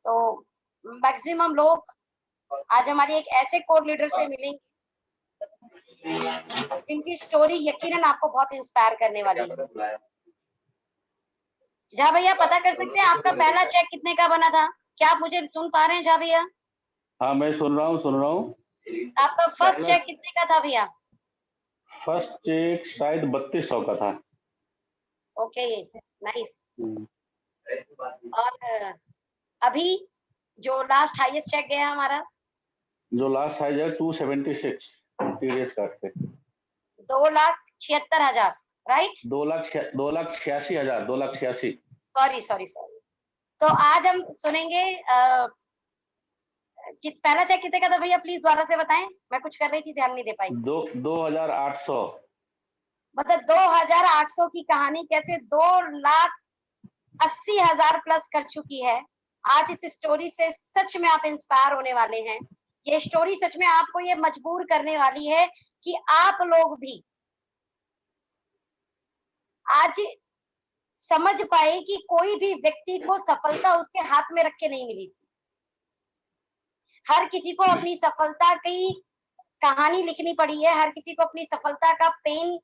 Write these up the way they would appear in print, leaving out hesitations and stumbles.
तो मैक्सिमम लोग आज हमारी एक ऐसे कोर लीडर से मिलेंगे जिनकी स्टोरी यकीनन आपको बहुत इंस्पायर करने वाली है। झा भैया पता कर सकते हैं आपका पहला चेक कितने का बना था? क्या आप मुझे सुन पा रहे हैं झा भैया? हाँ मैं सुन रहा हूँ। आपका फर्स्ट चेक कितने का था भैया? फर्स्ट चेक शायद 3200 का था। Okay, nice. और अभी जो लास्ट हाईएस्ट चेक गया हमारा, जो लास्ट हाई है 276 टीडीएस काट के 2,76,000, राइट? 2,86,000 2,86,000। सॉरी। तो आज हम सुनेंगे कि पहला चेक कितने का था भैया, प्लीज दोबारा से बताएं। मैं कुछ कर रही थी, ध्यान नहीं दे पाई। 2,800। मतलब 2,800 की कहानी कैसे 2,80,000 प्लस कर चुकी है। आज इस स्टोरी से सच में आप इंस्पायर होने वाले हैं। ये स्टोरी सच में आपको ये मजबूर करने वाली है कि आप लोग भी आज समझ पाए कि कोई भी व्यक्ति को सफलता उसके हाथ में रख के नहीं मिली थी। हर किसी को अपनी सफलता की कहानी लिखनी पड़ी है, हर किसी को अपनी सफलता का पेन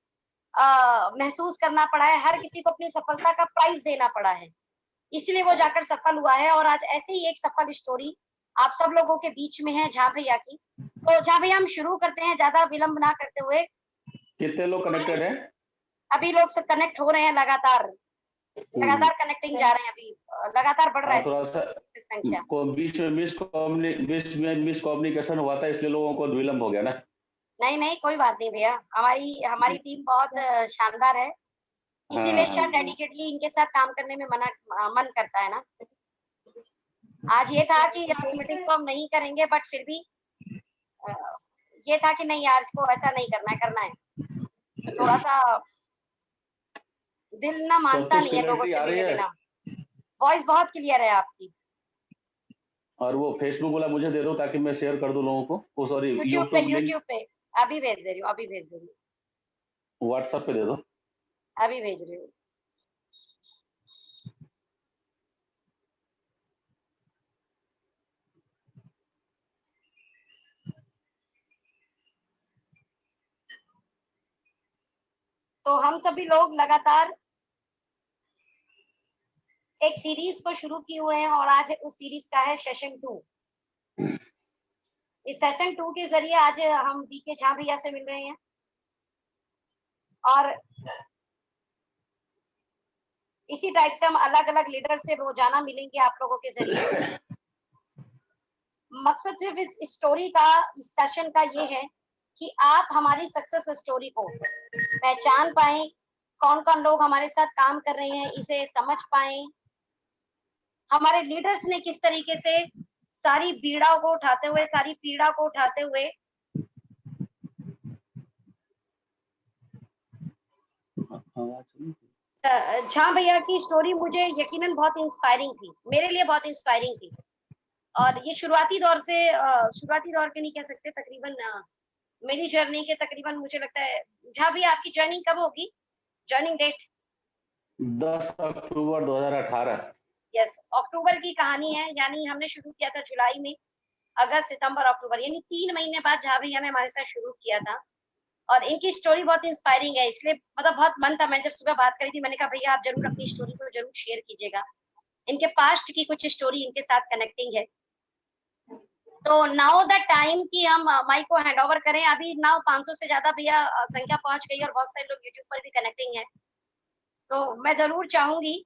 महसूस करना पड़ा है, हर किसी को अपनी सफलता का प्राइस देना पड़ा है, इसलिए वो जाकर सफल हुआ है। और आज ऐसे ही एक सफल स्टोरी आप सब लोगों के बीच में है झा भैया की। तो झा भैया हम शुरू करते हैं ज्यादा विलंब ना करते हुए। कितने लोग कनेक्टेड हैं? अभी लोग सब कनेक्ट हो रहे हैं, लगातार कनेक्टिंग जा रहे हैं, अभी लगातार बढ़ रहा है थोड़ा सा संख्या। को बीच में मिसकम्युनिकेशन हुआ था, इसलिए लोगों को विलंब हो गया ना। नहीं कोई बात नहीं भैया, हमारी टीम बहुत शानदार है, इसीलिए शायद डेडिकेटली इनके साथ काम करने में मन करता है ना। आज ये था कि इस मीटिंग को हम नहीं करेंगे, बट फिर भी ये था कि नहीं यार इसको ऐसा नहीं करना है। तो थोड़ा सा दिल ना मानता नहीं है लोगों से मिले बिना। वॉइस बहुत क्लियर है आपकी। और वो फेसबुक वाला मुझे दे दो ताकि मैं शेयर कर दूं लोगों को। वो सॉरी यूट्यूब पे अभी भेज दे रही हूँ। व्हाट्सएप पे दे दो, अभी भेज रही हूँ। तो हम सभी लोग लगातार एक सीरीज को शुरू किए हुए हैं और आज उस सीरीज का है सेशन 2। इस सेशन 2 के जरिए आज हम बीके झा भैया से मिल रहे हैं और इसी टाइप से हम अलग अलग लीडर से रोजाना मिलेंगे आप लोगों के जरिए। मकसद सिर्फ इस स्टोरी का, इस सेशन का ये है कि आप हमारी सक्सेस स्टोरी को पहचान पाएं, कौन कौन लोग हमारे साथ काम कर रहे हैं इसे समझ पाएं, हमारे लीडर्स ने किस तरीके से सारी पीड़ा को उठाते हुए झा भैया की स्टोरी मुझे यकीनन बहुत इंस्पायरिंग थी, मेरे लिए बहुत इंस्पायरिंग थी। और ये शुरुआती दौर के नहीं कह सकते, तकरीबन मेरी जर्नी के तकरीबन मुझे लगता है झा भैया आपकी जर्नी कब होगी? जर्निंग डेट 10 अक्टूबर 2018। यस, अक्टूबर की कहानी है, यानी हमने शुरू किया था जुलाई में, अगस्त सितंबर अक्टूबर, यानी 3 महीने बाद झा भैया ने हमारे साथ शुरू किया था। और इनकी स्टोरी बहुत इंस्पायरिंग है, इसलिए मतलब बहुत मन था। मैं जब सुबह बात करी थी मैंने कहा भैया आप जरूर अपनी स्टोरी को जरूर शेयर कीजिएगा, इनके पास्ट की कुछ स्टोरी इनके साथ कनेक्टिंग है। तो नाउ द टाइम कि हम माइक को हैंड ओवर करें। अभी नाउ 500 से ज्यादा भैया संख्या पहुंच गई और बहुत सारे लोग यूट्यूब पर भी कनेक्टिंग है। तो मैं जरूर चाहूंगी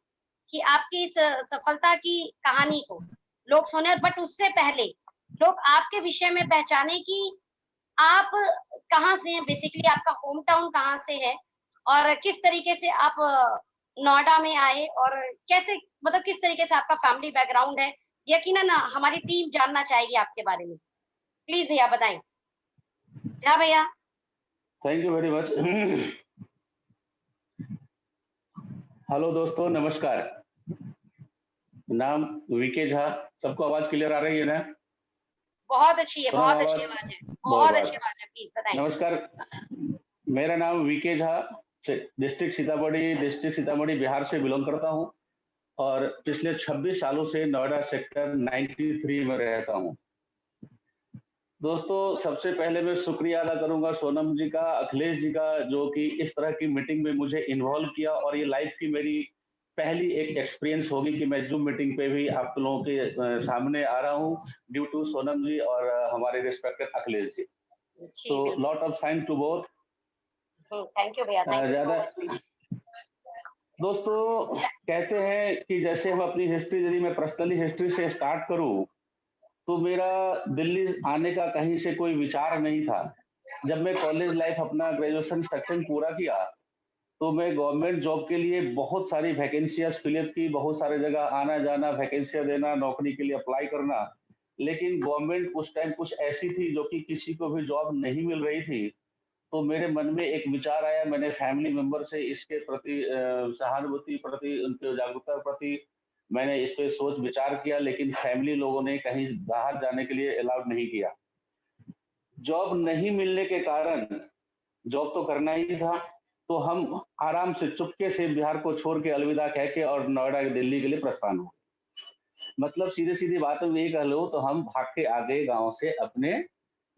कि आपकी इस सफलता की कहानी को लोग सुने, बट उससे पहले लोग आपके विषय में पहचाने कि आप कहाँ से हैं, बेसिकली आपका होम टाउन कहाँ से है और किस तरीके से आप नोएडा में आए और कैसे, मतलब किस तरीके से आपका फैमिली बैकग्राउंड है। यकीनन हमारी टीम जानना चाहेगी आपके बारे में। प्लीज भैया बताएं। क्या भैया? Thank you very much. Hello दोस्तों, नमस्कार। नाम वीके झा। सबको आवाज क्लियर आ रही है ना? बहुत अच्छी है, बहुत अच्छी आवाज है, बहुत अच्छी आवाज है, प्लीज बताएं। नमस्कार, मेरा नाम वीके झा, डिस्ट्रिक्ट सीतामढ़ी बिहार से बिलोंग करता हूँ। और पिछले 26 सालों से नोएडा सेक्टर 93 में रहता हूँ। दोस्तों, सबसे पहले मैं शुक्रिया अदा करूँगा सोनम जी का, अखिलेश जी का, जो कि इस तरह की मीटिंग में मुझे इन्वॉल्व किया, और ये लाइफ की मेरी पहली एक एक्सपीरियंस होगी कि मैं ज़ूम मीटिंग पे भी आप लोगों के सामने आ रहा हूँ, ड्यू टू सोनम जी और हमारे रिस्पेक्टेड अखिलेश जी। जी, तो बिल्कुल। Lot of thank to both. Thank you भैया, थैंक यू सो ज़्यादा मच। दोस्तों, कहते हैं कि जैसे हम अपनी हिस्ट्री, यदि मैं पर्सनली हिस्ट्री से स्टार्ट करूँ, तो मेरा दिल्ली आने का कहीं से कोई विचार नहीं था। जब मैं कॉलेज लाइफ अपना ग्रेजुएशन सेक्शन पूरा किया, तो मैं गवर्नमेंट जॉब के लिए बहुत सारी वैकेंसियाँ फिलअप की, बहुत सारी जगह आना-जाना, वैकेंसियाँ देना, नौकरी के लिए अप्लाई करना। लेकिन गवर्नमेंट उस टाइम कुछ ऐसी थी जो कि किसी को भी जॉब नहीं मिल रही थी। तो मेरे मन में एक विचार आया, मैंने फैमिली मेंबर से इसके प्रति सहानुभूति प्रति, उनके जागरूकता प्रति मैंने इस पे सोच विचार किया, लेकिन फैमिली लोगों ने कहीं बाहर जाने के लिए अलाउड नहीं किया। जॉब नहीं मिलने के कारण, जॉब तो करना ही था, तो हम आराम से चुपके से बिहार को छोड़ के अलविदा कह के और नोएडा दिल्ली के लिए प्रस्थान हुए। मतलब सीधी-सीधी बात है, ये कह लो तो हम भाग के आ गए गाँव से अपने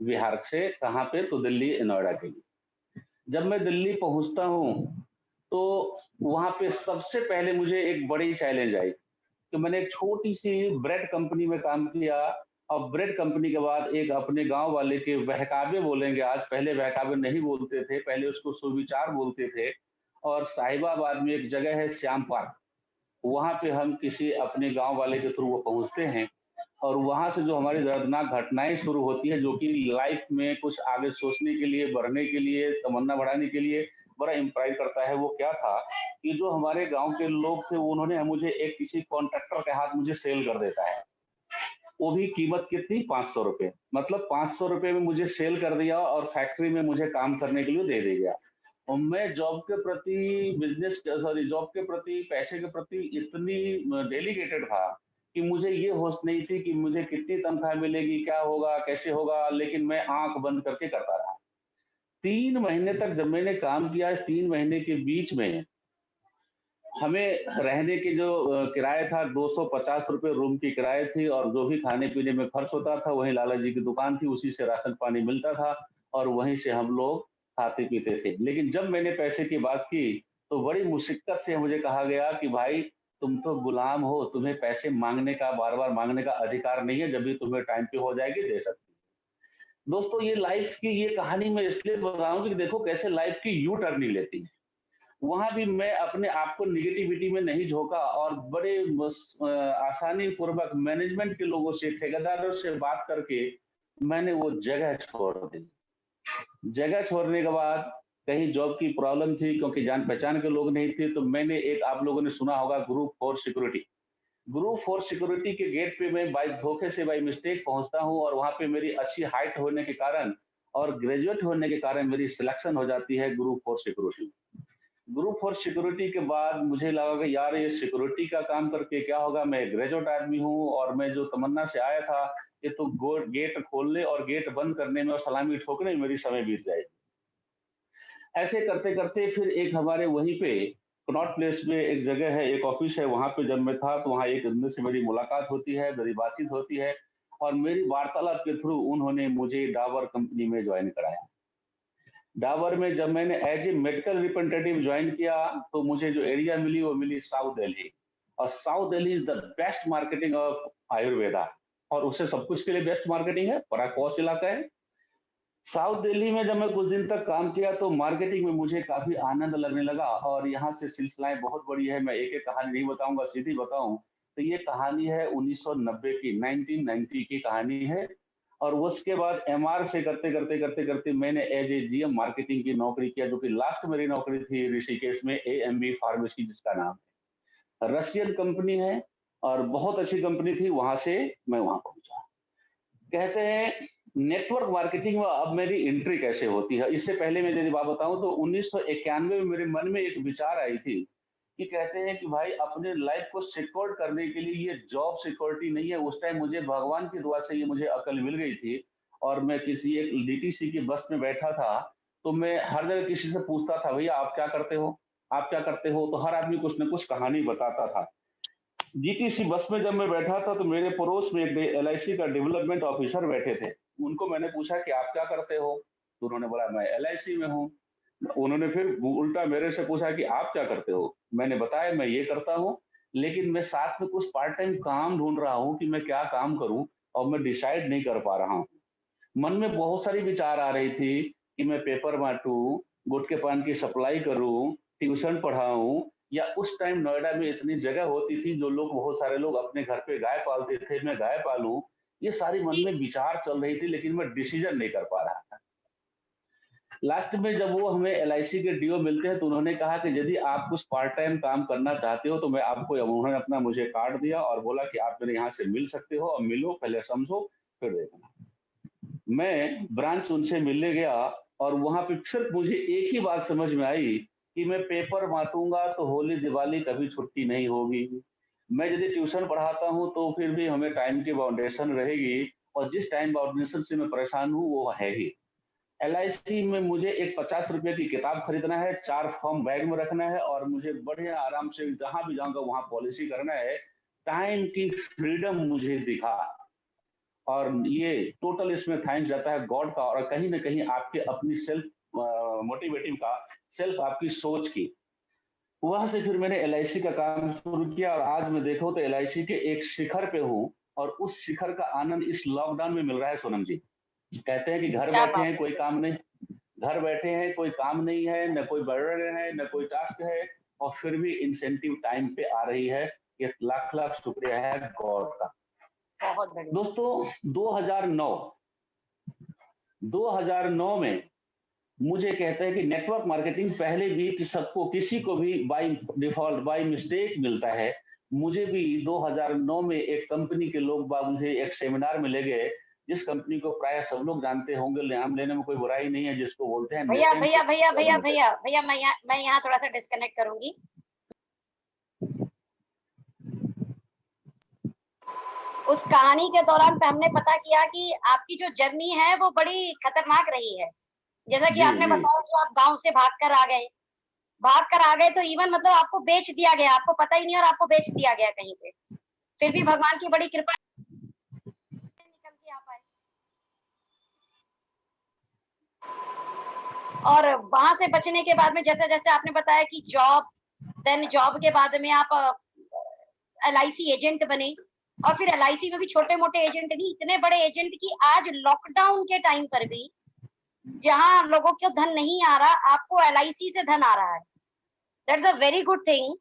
बिहार से, कहाँ पे, तो दिल्ली, नोएडा के लिए। जब मैं दिल्ली पहुँचता हूँ, तो वहाँ पे सबसे पहले मुझे एक बड़ी चैलेंज आई कि मैंने एक छोटी-सी ब्रेड कंपनी में काम किया, और ब्रेड कंपनी के बाद एक अपने गाँव वाले के बहकावे बोलेंगे आज, पहले बहकावे नहीं बोलते थे, पहले उसको सुविचार बोलते थे, और साहिबाबाद में एक जगह है श्याम पार्क, वहाँ पे हम किसी अपने गाँव वाले के थ्रू वो पहुँचते हैं, और वहाँ से जो हमारी दर्दनाक घटनाएँ शुरू होती हैं, जो कि लाइफ में कुछ आगे सोचने के लिए, बढ़ने के लिए, तमन्ना बढ़ाने के लिए बड़ा इंस्पायर करता है। वो क्या था कि जो हमारे गाँव के लोग थे, उन्होंने मुझे एक किसी कॉन्ट्रैक्टर के हाथ मुझे सेल कर देता है। वो भी कीमत कितनी, ₹500। मतलब ₹500 में मुझे सेल कर दिया, और फैक्ट्री में मुझे काम करने के लिए दे दिया। और मैं जॉब के प्रति, जॉब के प्रति, पैसे के प्रति इतनी डेडिकेटेड था कि मुझे ये होश नहीं थी कि मुझे कितनी तनख्वाह मिलेगी, क्या होगा, कैसे होगा, लेकिन मैं आँख बंद करके करता रहा। 3 महीने तक जब मैंने काम किया, 3 महीने के बीच में हमें रहने की जो किराया था, ₹250 रूम की किराया थी, और जो भी खाने-पीने में खर्च होता था, वहीं लाला जी की दुकान थी, उसी से राशन पानी मिलता था, और वहीं से हम लोग खाते-पीते थे। लेकिन जब मैंने पैसे की बात की, तो बड़ी मुशिक्कत से मुझे कहा गया कि भाई, तुम तो गुलाम हो, तुम्हें पैसे माँगने का, बार-बार माँगने का अधिकार नहीं है, जब भी तुम्हें टाइम पे हो जाएगी, दे सकते हो। दोस्तों, ये लाइफ की ये कहानी मैं इसलिए बता रहा हूँ कि देखो कैसे लाइफ की यू टर्निंग लेती है। वहाँ भी मैं अपने आप को नेगेटिविटी में नहीं झोंका, और बड़े आसानी पूर्वक मैनेजमेंट के लोगों से, ठेकेदारों से बात करके मैंने वो जगह छोड़ दी। जगह छोड़ने के बाद कहीं जॉब की प्रॉब्लम थी, क्योंकि जान पहचान के लोग नहीं थे, तो मैंने एक, आप लोगों ने सुना होगा, group for security. Group for security के गेट पे मैं बाय धोखे से, बाय मिस्टेक पहुंचता हूं, और वहां पे मेरी अच्छी हाइट होने के कारण और ग्रेजुएट होने के कारण मेरी सिलेक्शन हो जाती है group for security. Group for security के बाद मुझे लगा कि यार, ये सिक्योरिटी का काम करके क्या होगा, मैं ग्रेजुएट आदमी हूँ, और मैं जो तमन्ना से आया था, ये तो गेट खोलने और गेट बंद करने में और सलामी ठोकने में मेरी समय बीत जाएगी। ऐसे करते करते फिर एक हमारे वहीं पे कनॉट प्लेस में एक जगह है, एक ऑफिस है, वहां पे जब मैं था, तो वहाँ एक आदमी से मेरी मुलाकात होती है, मेरी बातचीत होती है, और मेरी वार्तालाप के थ्रू उन्होंने मुझे डाबर कंपनी में ज्वाइन कराया। डाबर में जब मैंने as a medical representative join किया, तो मुझे जो एरिया मिली, वो मिली साउथ दिल्ली, और south Delhi is the best marketing of Ayurveda, और उससे सब कुछ के लिए बेस्ट मार्केटिंग है, बड़ा कॉस्ट इलाका है। साउथ दिल्ली में जब मैं कुछ दिन तक काम किया, तो मार्केटिंग में मुझे काफी आनंद लगने लगा, और यहाँ से सिलसिलाएं बहुत बड़ी है, मैं एक एक कहानी नहीं बताऊंगा, सीधी बताऊं तो ये कहानी है 1990 की, 1990 की कहानी है। और उसके बाद एमआर से करते करते करते करते मैंने एज ए जीएम मार्केटिंग की नौकरी किया, जो कि लास्ट मेरी नौकरी थी ऋषिकेश में, एएमबी फार्मेसी जिसका नाम है, रशियन कंपनी है, और बहुत अच्छी कंपनी थी, वहां से मैं वहां पहुंचा। कहते हैं नेटवर्क मार्केटिंग में अब मेरी एंट्री कैसे होती है, इससे पहले मैं यदि बात बताऊं, तो 1991 में मेरे मन में एक विचार आई थी कि कहते हैं कि भाई, अपने लाइफ को सिक्योर करने के लिए ये जॉब सिक्योरिटी नहीं है। उस टाइम मुझे भगवान की दुआ से ये मुझे अकल मिल गई थी, और मैं किसी एक डीटीसी की बस में बैठा था, तो मैं हर जगह किसी से पूछता था, भैया आप क्या करते हो, आप क्या करते हो, तो हर आदमी कुछ ना कुछ कहानी बताता था। जीटीसी बस में जब मैं बैठा था तो मेरे पड़ोस में एक एलआईसी का डेवलपमेंट ऑफिसर बैठे थे। उनको मैंने पूछा कि आप क्या करते हो? तो उन्होंने बोला मैं एलआईसी में हूँ। उन्होंने फिर उल्टा मेरे से पूछा कि आप क्या करते हो? मैंने बताया मैं ये करता हूँ, लेकिन मैं साथ में कुछ पार्ट टाइम काम ढूँढ रहा हूँ कि मैं क्या काम करूँ और मैं डिसाइड नहीं कर पा रहा हूँ। मन में बहुत सारी विचार आ रही थी कि मैं पेपर बाँटूँ, गुटखे पान की सप्लाई करूँ, ट्यूशन पढ़ाऊँ या उस टाइम नोएडा में इतनी जगह होती थी जो लोग बहुत सारे लोग अपने घर पे गाय पालते थे, मैं गाय पालूँ। ये सारी मन जी, में विचार चल रही थी लेकिन मैं डिसीज़न नहीं कर पा रहा था। लास्ट में जब वो हमें एलआईसी के डीओ मिलते हैं तो उन्होंने कहा कि यदि आप कुछ पार्ट टाइम काम करना चाहते हो तो मैं आपको उन्होंने अपना मुझे कार्ड दिया और बोला कि आप मेरे यहाँ से मिल सकते हो और मिलो, पहले समझो, फिर देखना। मैं ब्रांच उनसे मिलने गया और वहाँ पे फिर मुझे एक ही बात समझ में आई कि मैं पेपर बाँटूँगा तो होली, दिवाली कभी छुट्टी नहीं होगी। मैं यदि ट्यूशन पढ़ाता हूँ तो फिर भी हमें टाइम की बाउंडेशन रहेगी और जिस टाइम बाउंडेशन से मैं परेशान हूँ वो है ही। एलआईसी में मुझे एक ₹50 की किताब खरीदना है, 4 फॉर्म बैग में रखना है और मुझे बढ़िया आराम से जहाँ भी जाऊँगा वहाँ पॉलिसी करना है। टाइम की फ्रीडम मुझे दिखा और ये टोटल इसमें थैंक्स जाता है गॉड का और कहीं न कहीं आपके अपनी सेल्फ मोटिवेटिव का, सेल्फ आपकी सोच की। वहाँ से फिर मैंने एलआईसी का काम शुरू किया और आज मैं देखूँ तो एलआईसी के एक शिखर पे हूँ और उस शिखर का आनंद इस लॉकडाउन में मिल रहा है सोनम जी। कहते हैं कि घर क्या बैठे बात हैं, कोई काम नहीं, घर बैठे हैं, कोई काम नहीं है, न कोई बर्डन है, न कोई टास्क है और फिर भी इंसेंटिव टाइम पे आ रही है। ये लाख-लाख शुक्रिया है गॉड का। है, बहुत बढ़िया। दोस्तों 2009 में मुझे कहते हैं कि नेटवर्क मार्केटिंग पहले भी कि सबको किसी को भी बाय डिफ़ॉल्ट बाय मिस्टेक मिलता है। मुझे भी 2009 में एक कंपनी के लोग बाग मुझे एक सेमिनार में ले गए, जिस कंपनी को प्राय सब लोग जानते होंगे, नाम लेने में कोई बुराई नहीं है, जिसको बोलते हैं भैया नेसेंट भैया भैया इंडिया भैया लिमिटेड। भैया भैया मैं यहाँ थोड़ा सा डिस्कनेक्ट करूंगी। उस कहानी के दौरान पे हमने पता किया कि आपकी जो जर्नी है वो बड़ी खतरनाक रही है। जैसा कि जी, आपने जी। बताया कि आप गांव से भाग कर आ गए तो इवन मतलब आपको बेच दिया गया, आपको पता ही नहीं और आपको बेच दिया गया कहीं पे। फिर भी भगवान की बड़ी कृपा निकल के आ पाए। और वहां से बचने के बाद में जैसे जैसे आपने बताया कि जॉब, देन जॉब के बाद में आप एलआईसी एजेंट बने और फिर एलआईसी में भी छोटे मोटे एजेंट नहीं, इतने बड़े एजेंट की आज लॉकडाउन के टाइम पर भी जहां लोगों को धन नहीं आ रहा, आपको एलआईसी से धन आ रहा है। That's a very good thing.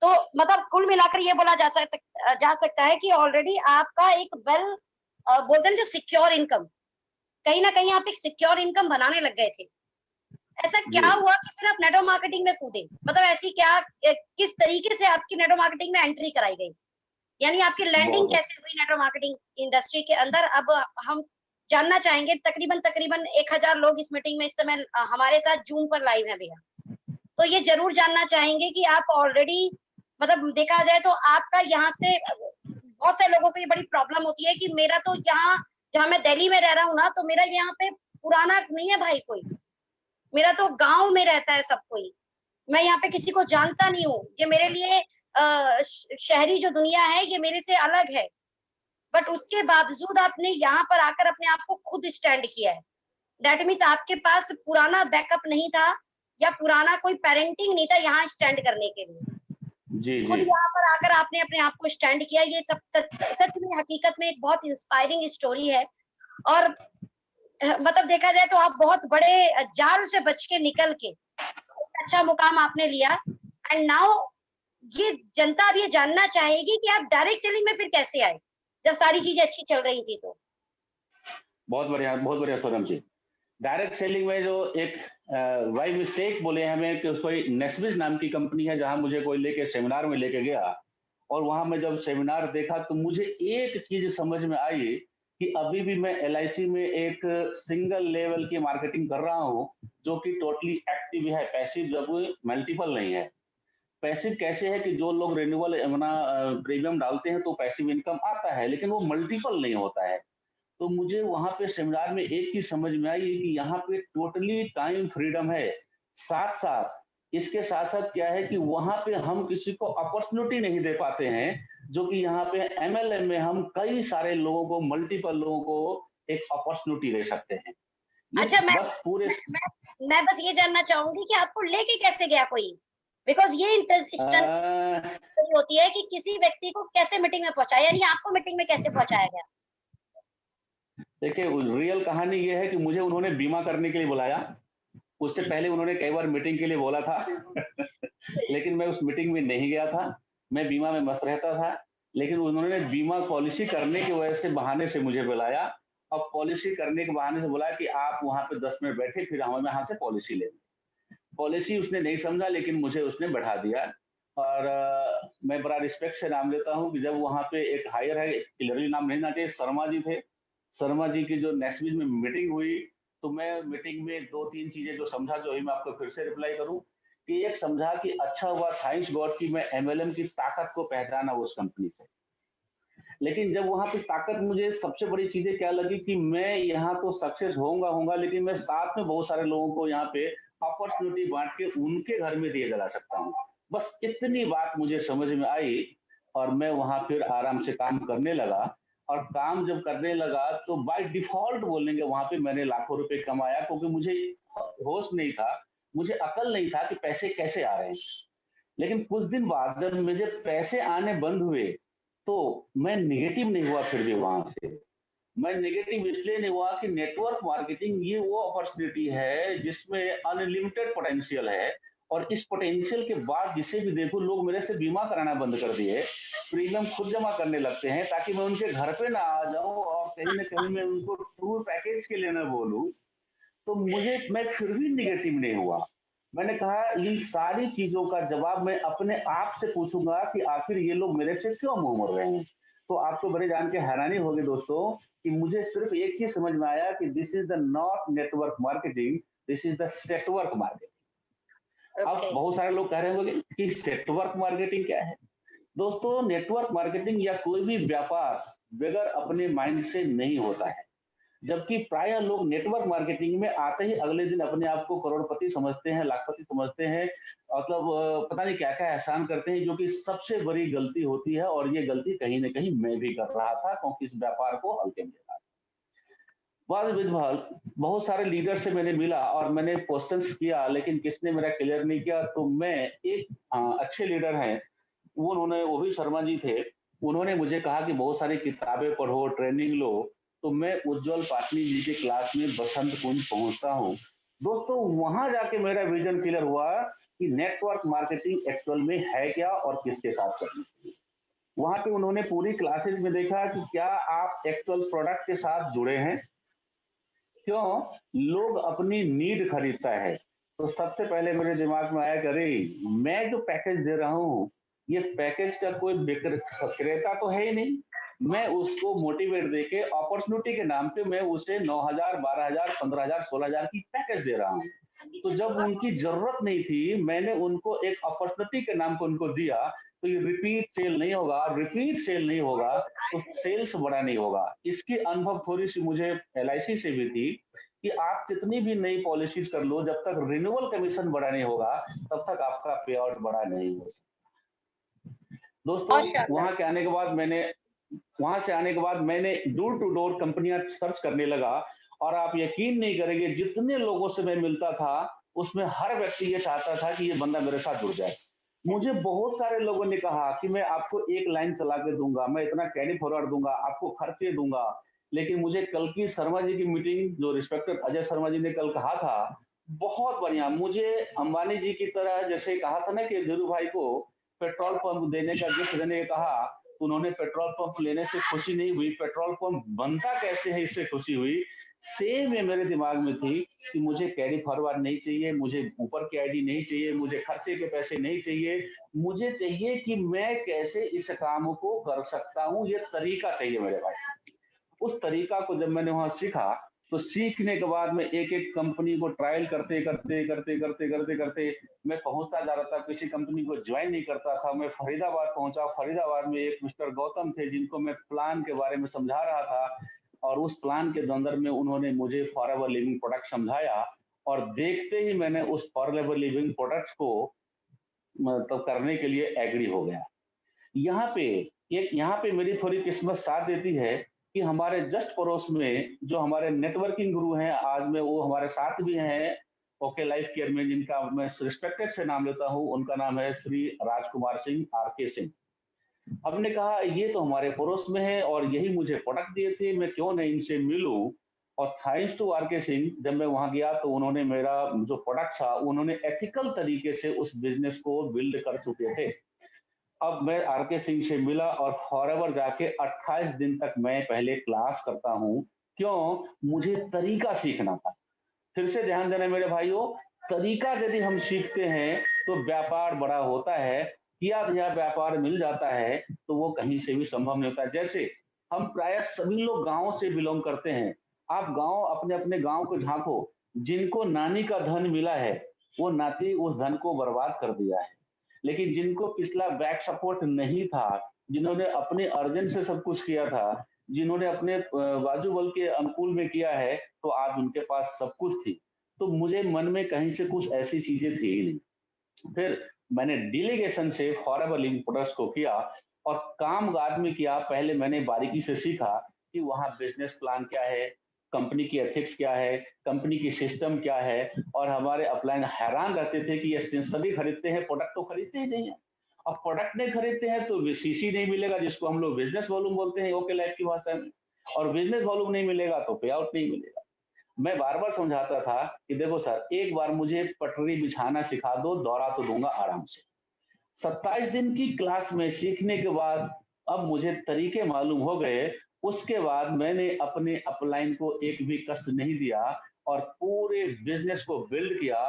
तो मतलब कुल मिलाकर ये बोला जा सकता है कि ऑलरेडी आपका एक वेल बोलते हैं जो सिक्योर इनकम, कहीं ना कहीं आप एक सिक्योर इनकम बनाने लग गए थे। ऐसा जी। क्या हुआ कि फिर आप नेटवर्क मार्केटिंग में कूदे? मतलब ऐसी क्या किस तरीके से आपकी नेटवर्क मार्केटिंग में एंट्री कराई गई, यानी आपकी लैंडिंग बहुत कैसे हुई नेटवर्क मार्केटिंग इंडस्ट्री के अंदर? अब हम जानना चाहेंगे। तकरीबन तकरीबन 1000 लोग इस मीटिंग में इस समय हमारे साथ जूम पर लाइव है भैया। तो ये जरूर जानना चाहेंगे कि आप ऑलरेडी मतलब देखा जाए तो आपका यहाँ से बहुत से लोगों को ये बड़ी प्रॉब्लम होती है कि मेरा तो यहाँ, जहाँ मैं दिल्ली में रह रहा हूँ ना, तो मेरा यहाँ पे पुराना नहीं है भाई कोई, मेरा तो गांव में रहता है सब कोई, मैं यहाँ पे किसी को जानता नहीं हूँ। ये मेरे लिए शहरी जो दुनिया है ये मेरे से अलग है। बट उसके बावजूद आपने यहाँ पर आकर अपने आप को खुद स्टैंड किया है। दैट मीन्स आपके पास पुराना बैकअप नहीं था या पुराना कोई पेरेंटिंग नहीं था यहाँ स्टैंड करने के लिए। जी, जी। खुद यहाँ पर आकर आपने अपने आप को स्टैंड किया। ये सब सच में हकीकत में एक बहुत इंस्पायरिंग स्टोरी है। और मतलब देखा जाए तो आप बहुत बड़े जाल से बच के निकल के एक अच्छा मुकाम आपने लिया। एंड नाउ ये जनता अब ये जानना चाहेगी कि आप डायरेक्ट सेलिंग में फिर कैसे आए जब सारी चीजें अच्छी चल रही थी तो? बहुत बढ़िया सोनम जी। डायरेक्ट सेलिंग में जो एक बाय मिस्टेक बोले हमें कि कोई नेस्बिस नाम की कंपनी है जहां मुझे कोई लेके सेमिनार में लेके गया और वहां मैं जब सेमिनार देखा तो मुझे एक चीज समझ में आई कि अभी भी मैं एलआईसी में एक सिंगल लेवल की मार्केटिंग कर रहा हूं जो कि टोटली एक्टिव है, पैसिव जब मल्टीपल नहीं है। पैसिव कैसे है कि जो लोग रिन्यूअल अपना प्रीमियम डालते हैं तो पैसिव इनकम आता है लेकिन वो मल्टीपल नहीं होता है। तो मुझे वहाँ पे सेमिनार में एक चीज़ समझ में आई कि यहाँ पे टोटली टाइम फ्रीडम है। साथ-साथ इसके साथ-साथ क्या है कि वहाँ पे हम किसी को अपॉर्च्युनिटी नहीं दे पाते हैं, जो कि यहाँ पे एमएलएम में हम कई सारे लोगों को, मल्टीपल लोगों को एक अपॉर्च्युनिटी दे सकते हैं। ये अच्छा, बस पूरे मैं बस ये जानना चाहूंगी कि आपको लेके कैसे गया कोई? बिकॉज ये इंटरेस्टिंग अ, होती है कि किसी व्यक्ति को कैसे मीटिंग में पहुंचाया, यानी आपको मीटिंग में कैसे पहुंचाया गया? देखिए रियल कहानी ये है कि मुझे उन्होंने बीमा करने के लिए बुलाया। उससे पहले उन्होंने कई बार मीटिंग के लिए बोला था लेकिन मैं उस मीटिंग में नहीं गया था। मैं बीमा में मस्त रहता था, लेकिन उन्होंने बीमा पॉलिसी करने की वजह से बहाने से मुझे बुलाया और पॉलिसी करने के बहाने से बोला कि आप वहाँ पे 10 मिनट बैठे फिर हम यहाँ से पॉलिसी लेंगे। पॉलिसी उसने नहीं समझा लेकिन मुझे उसने बैठा दिया और मैं बड़ा रिस्पेक्ट से नाम लेता हूँ कि जब वहाँ पे एक हायर है, क्लियरली नाम नहीं लेना चाहिए, शर्मा जी थे। शर्मा जी की जो नेक्स्ट वीक में मीटिंग हुई, तो मैं मीटिंग में 2-3 चीज़ें जो समझा, जो अभी मैं आपको फिर से रिप्लाई करूँ, कि एक समझा कि अच्छा हुआ थैंक्स गॉड कि मैं एमएलएम की ताकत को पहचाना उस कंपनी से। लेकिन जब वहाँ पे ताकत मुझे सबसे बड़ी चीज़ें क्या लगी कि मैं यहाँ तो सक्सेस होऊँगा लेकिन मैं साथ में बहुत सारे लोगों को यहाँ पे अपॉर्च्युनिटी बाँट के उनके घर में दिया जला सकता हूँ। बस इतनी बात मुझे समझ में आई और मैं वहाँ फिर आराम से काम करने लगा और काम जब करने लगा तो बाय डिफ़ॉल्ट बोलेंगे वहाँ पे मैंने लाखों रुपए कमाया क्योंकि मुझे होश नहीं था, मुझे अकल नहीं था कि पैसे कैसे आ रहे हैं। लेकिन कुछ दिन बाद जब मुझे पैसे आने बंद हुए, तो मैं नेगेटिव नहीं हुआ फिर भी वहाँ से। मैं नेगेटिव इसलिए नहीं हुआ कि नेटवर्क मार्केटिंग ये वो अपॉर्चुनिटी है जिसमें अनलिमिटेड पोटेंशियल है और इस पोटेंशियल के बाद जिसे भी देखो लोग मेरे से बीमा कराना बंद कर दिए, प्रीमियम खुद जमा करने लगते हैं ताकि मैं उनके घर पे ना आ जाऊँ और कहीं न कहीं मैं उनको टूर पैकेज के लिए ना बोलूँ। तो मैं फिर भी नेगेटिव नहीं हुआ। मैंने कहा इन सारी चीज़ों का जवाब मैं अपने आप से पूछूँगा कि आखिर ये लोग मेरे से क्यों मुँह मोड़ रहे हैं? तो आपको बड़े जान के हैरानी होगी दोस्तों कि मुझे सिर्फ़ एक चीज़ समझ में आया कि this is the not network marketing, this is the network marketing. अब ओके। बहुत सारे लोग कह रहे होंगे कि सेटवर्क मार्केटिंग क्या है? दोस्तों नेटवर्क मार्केटिंग या कोई भी व्यापार बगैर अपने माइंड से नहीं होता है। जबकि प्रायः लोग नेटवर्क मार्केटिंग में आते ही अगले दिन अपने आप को करोड़पति समझते हैं, लाखपति समझते हैं, मतलब पता नहीं क्या-क्या एहसान करते हैं, जो कि सबसे बड़ी गलती होती है और ये गलती कहीं न कहीं मैं भी कर रहा था क्योंकि इस व्यापार को हल्के में लेता था। वाद-विवाद बहुत सारे लीडर से मैंने मिला और मैंने क्वेश्चन्स किया लेकिन किसी ने मेरा क्लियर नहीं किया, तो मैं एक अच्छे लीडर हैं, वो भी शर्मा जी थे। उन्होंने मुझे कहा कि बहुत सारी किताबें पढ़ो, ट्रेनिंग लो, तो मैं उज्ज्वल पाटनी जी की क्लास में बसंत कुंज पहुँचता हूँ। दोस्तों वहाँ जाके मेरा विज़न क्लियर हुआ कि नेटवर्क मार्केटिंग एक्चुअल में है क्या और किसके साथ करनी चाहिए। वहाँ पे उन्होंने पूरी क्लासेस में देखा कि क्या आप एक्चुअल प्रोडक्ट के साथ जुड़े हैं? क्यों? लोग अपनी नीड खरीदता है। तो सबसे पहले मेरे दिमाग में आया कि अरे! मैं जो पैकेज दे रहा हूँ, ये पैकेज का कोई क्रेता तो है ही नहीं। मैं उसको मोटिवेट देके अपॉर्च्युनिटी के नाम पे मैं उसे 9,000, 12,000, 15,000, 16,000 की पैकेज दे रहा हूँ। तो जब उनकी ज़रूरत नहीं थी, मैंने उनको एक अपॉर्च्युनिटी के नाम पे उनको दिया, तो ये रिपीट सेल नहीं होगा, रिपीट सेल नहीं होगा, तो सेल्स बड़ा नहीं होगा। इसकी अनुभव थोड़ी-सी मुझे एलआईसी से भी थी कि आप कितनी भी नई पॉलिसीज़ कर लो, जब तक रिन्यूअल कमीशन बड़ा नहीं होगा, तब तक आपका पे आउट बड़ा नहीं हो सकता। दोस्तों, बहुत शानदार। वहाँ से आने के बाद मैंने डोर टू डोर कंपनियाँ सर्च करने लगा और आप यकीन नहीं करेंगे जितने लोगों से मैं मिलता था, उसमें हर व्यक्ति ये चाहता था कि ये बंदा मेरे साथ जुड़ जाए। मुझे बहुत सारे लोगों ने कहा कि मैं आपको एक लाइन चला के दूँगा, मैं इतना कैरी फॉरवर्ड दूँगा, आपको खर्चे दूँगा। लेकिन मुझे कल की शर्मा जी की मीटिंग जो रिस्पेक्टेड अजय शर्मा जी ने कल कहा था, बहुत बढ़िया। मुझे अंबानी जी की तरह जैसे कहा था ना कि धीरू भाई को पेट्रोल पंप देने का गिफ्ट देने का कहा, तो उन्होंने पेट्रोल पंप लेने से खुशी नहीं हुई, पेट्रोल पंप बनता कैसे है इससे खुशी हुई। सेम ये मेरे दिमाग में थी कि मुझे कैरी फॉरवर्ड नहीं चाहिए, मुझे ऊपर की आईडी नहीं चाहिए, मुझे खर्चे के पैसे नहीं चाहिए। मुझे चाहिए कि मैं कैसे इस काम को कर सकता हूँ, ये तरीका चाहिए मेरे पास। उस तरीका को जब मैंने वहाँ सीखा, तो सीखने के बाद में एक-एक कंपनी को ट्रायल करते मैं पहुँचता जा रहा था, किसी कंपनी को जॉइन नहीं करता था। मैं फरीदाबाद पहुँचा, फरीदाबाद में एक मिस्टर गौतम थे जिनको मैं प्लान के बारे में समझा रहा था और उस प्लान के अंदर में उन्होंने मुझे फॉरएवर लिविंग प्रोडक्ट समझाया और देखते ही मैंने उस फॉरेवर लिविंग प्रोडक्ट्स को मतलब करने के लिए एग्री हो गया। यहाँ पे मेरी थोड़ी किस्मत साथ देती है कि हमारे जस्ट पड़ोस में जो हमारे नेटवर्किंग गुरु हैं, आज में वो हमारे साथ भी हैं, ओके लाइफ केयर में, जिनका मैं रिस्पेक्टेड से नाम लेता हूँ, उनका नाम है श्री राजकुमार सिंह, आरके सिंह। हमने कहा ये तो हमारे पड़ोस में है और यही मुझे प्रोडक्ट दिए थे, मैं क्यों नहीं इनसे मिलूं। और थैंक्स टू आरके सिंह, जब मैं वहां गया तो उन्होंने मेरा जो प्रोडक्ट था, उन्होंने एथिकल तरीके से उस बिजनेस को बिल्ड कर चुके थे। अब मैं आरके सिंह से मिला और फॉरएवर जाके 28 दिन तक मैं पहले क्लास करता हूँ। क्यों? मुझे तरीका सीखना था। फिर से ध्यान देना मेरे भाइयों, तरीका यदि हम सीखते हैं तो व्यापार बड़ा होता है, किया गया व्यापार मिल जाता है, तो वो कहीं से भी संभव नहीं होता। जैसे हम प्राय सभी लोग गांव से बिलोंग करते हैं। आप गांव, अपने अपने गांव को झांको, जिनको नानी का धन मिला है, वो नाती उस धन को बर्बाद कर दिया है। लेकिन जिनको पिछला बैक सपोर्ट नहीं था, जिन्होंने अपने अर्जन से सब कुछ किया था, जिन्होंने अपने बाजू बल के अनुकूल में किया है, तो आज उनके पास सब कुछ थी। तो मुझे मन में कहीं से कुछ ऐसी चीजें थी ही नहीं। फिर मैंने डेलीगेशन से फॉरएवर लिविंग प्रोडक्ट्स को किया और काम बाद में किया। पहले मैंने बारीकी से सीखा कि वहाँ बिजनेस प्लान क्या है, कंपनी की एथिक्स क्या है, कंपनी की सिस्टम क्या है। और हमारे अपलाइन हैरान रहते थे कि ये सभी खरीदते हैं, प्रोडक्ट तो खरीदते ही नहीं है। अब प्रोडक्ट नहीं खरीदते हैं तो सीसी नहीं मिलेगा, जिसको हम लोग बिजनेस वॉल्यूम बोलते हैं ओके लाइफ की भाषा में। और बिजनेस वॉल्यूम नहीं मिलेगा तो पे आउट नहीं मिलेगा। मैं बार बार समझाता था कि देखो सर, एक बार मुझे पटरी बिछाना सिखा दो, दौड़ा तो दूंगा आराम से। 27 दिन की क्लास में सीखने के बाद अब मुझे तरीके मालूम हो गए। उसके बाद मैंने अपने अपलाइन को एक भी कष्ट नहीं दिया और पूरे बिजनेस को बिल्ड किया।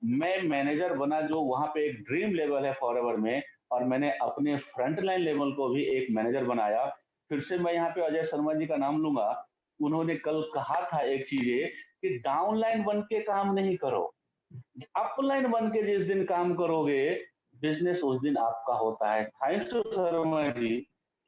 मैं मैनेजर बना, जो वहां पे एक ड्रीम लेवल है फॉरएवर में, और मैंने अपने फ्रंट लाइन लेवल को भी एक मैनेजर बनाया। फिर से मैं यहाँ पे अजय शर्मा जी का नाम लूंगा। उन्होंने कल कहा था एक चीजें कि डाउनलाइन बन के काम नहीं करो, अपलाइन बन के जिस दिन काम करोगे, बिजनेस उस दिन आपका होता है। थैंक्स टू शर्मा जी,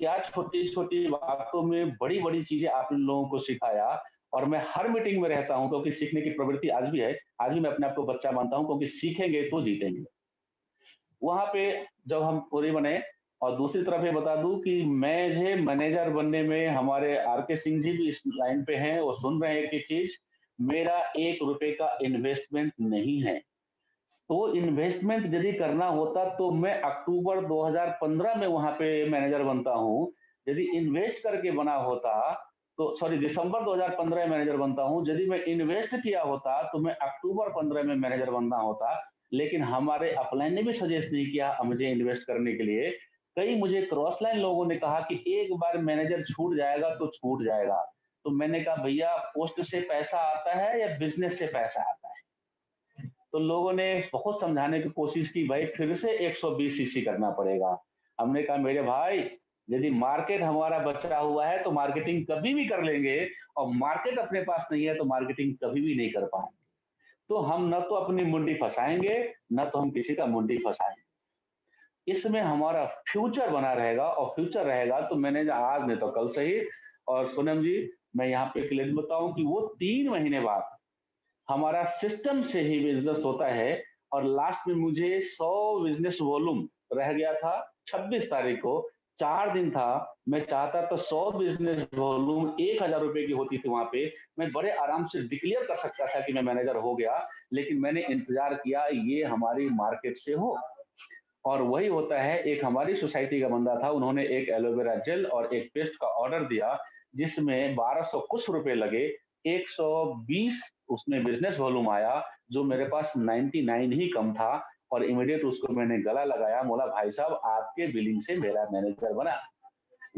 क्या छोटी छोटी बातों में बड़ी बड़ी चीजें आप लोगों को सिखाया। और मैं हर मीटिंग में रहता हूं, क्योंकि सीखने की प्रवृत्ति आज भी है। आज भी मैं अपने आप को बच्चा मानता हूं, क्योंकि सीखेंगे तो जीतेंगे। वहां पे जब हम पूरी बने, और दूसरी तरफ ये बता दूं कि मैं मैनेजर बनने में, हमारे आरके सिंह जी भी इस लाइन पे हैं, वो सुन रहे हैं कि चीज, मेरा 1 रुपए का इन्वेस्टमेंट नहीं है। तो इन्वेस्टमेंट यदि करना होता तो मैं अक्टूबर 2015 में वहां पे मैनेजर बनता हूं। यदि इन्वेस्ट करके बना होता तो, सॉरी, दिसंबर 2015 में मैनेजर बनता हूं। यदि मैं इन्वेस्ट किया होता तो मैं अक्टूबर 15 में मैनेजर बनना होता। लेकिन हमारे अपलाइन ने भी सजेस्ट नहीं किया मुझे इन्वेस्ट करने के लिए। कई मुझे क्रॉस लाइन लोगों ने कहा कि एक बार मैनेजर छूट जाएगा तो छूट जाएगा। तो मैंने कहा भैया, पोस्ट से पैसा आता है या बिजनेस से पैसा आता है? तो लोगों ने बहुत समझाने की कोशिश की, भाई फिर से 120 सीसी करना पड़ेगा। हमने कहा मेरे भाई, यदि मार्केट हमारा बचा हुआ है तो मार्केटिंग कभी भी कर लेंगे, और मार्केट अपने पास नहीं है तो मार्केटिंग कभी भी नहीं कर पाएंगे। तो हम न तो अपनी मुंडी फंसाएंगे, न तो हम किसी का मुंडी फंसाएंगे। इसमें हमारा फ्यूचर बना रहेगा, और फ्यूचर रहेगा तो मैंने आज नहीं तो कल सही। और सोनम जी, मैं यहाँ पे क्लियर बताऊं कि वो 3 महीने बाद हमारा सिस्टम से ही बिजनेस होता है। और लास्ट में मुझे 100 बिजनेस वॉल्यूम रह गया था। 26 तारीख को 4 दिन था। मैं चाहता तो 100 बिजनेस वॉल्यूम 1,000 रुपए की होती थी, वहां पे मैं बड़े आराम से डिक्लेयर कर सकता था कि मैं मैनेजर हो गया। लेकिन मैंने इंतजार किया ये हमारी मार्केट से हो। और वही होता है, एक हमारी सोसाइटी का बंदा था, उन्होंने एक एलोवेरा जेल और एक पेस्ट का ऑर्डर दिया, जिसमें 1200 कुछ रुपए लगे। 120 उसमें बिजनेस वॉल्यूम आया, जो मेरे पास 99 ही कम था। और इमीडिएट उसको मैंने गला लगाया, बोला भाई साहब आपके बिलिंग से मेरा मैनेजर बना।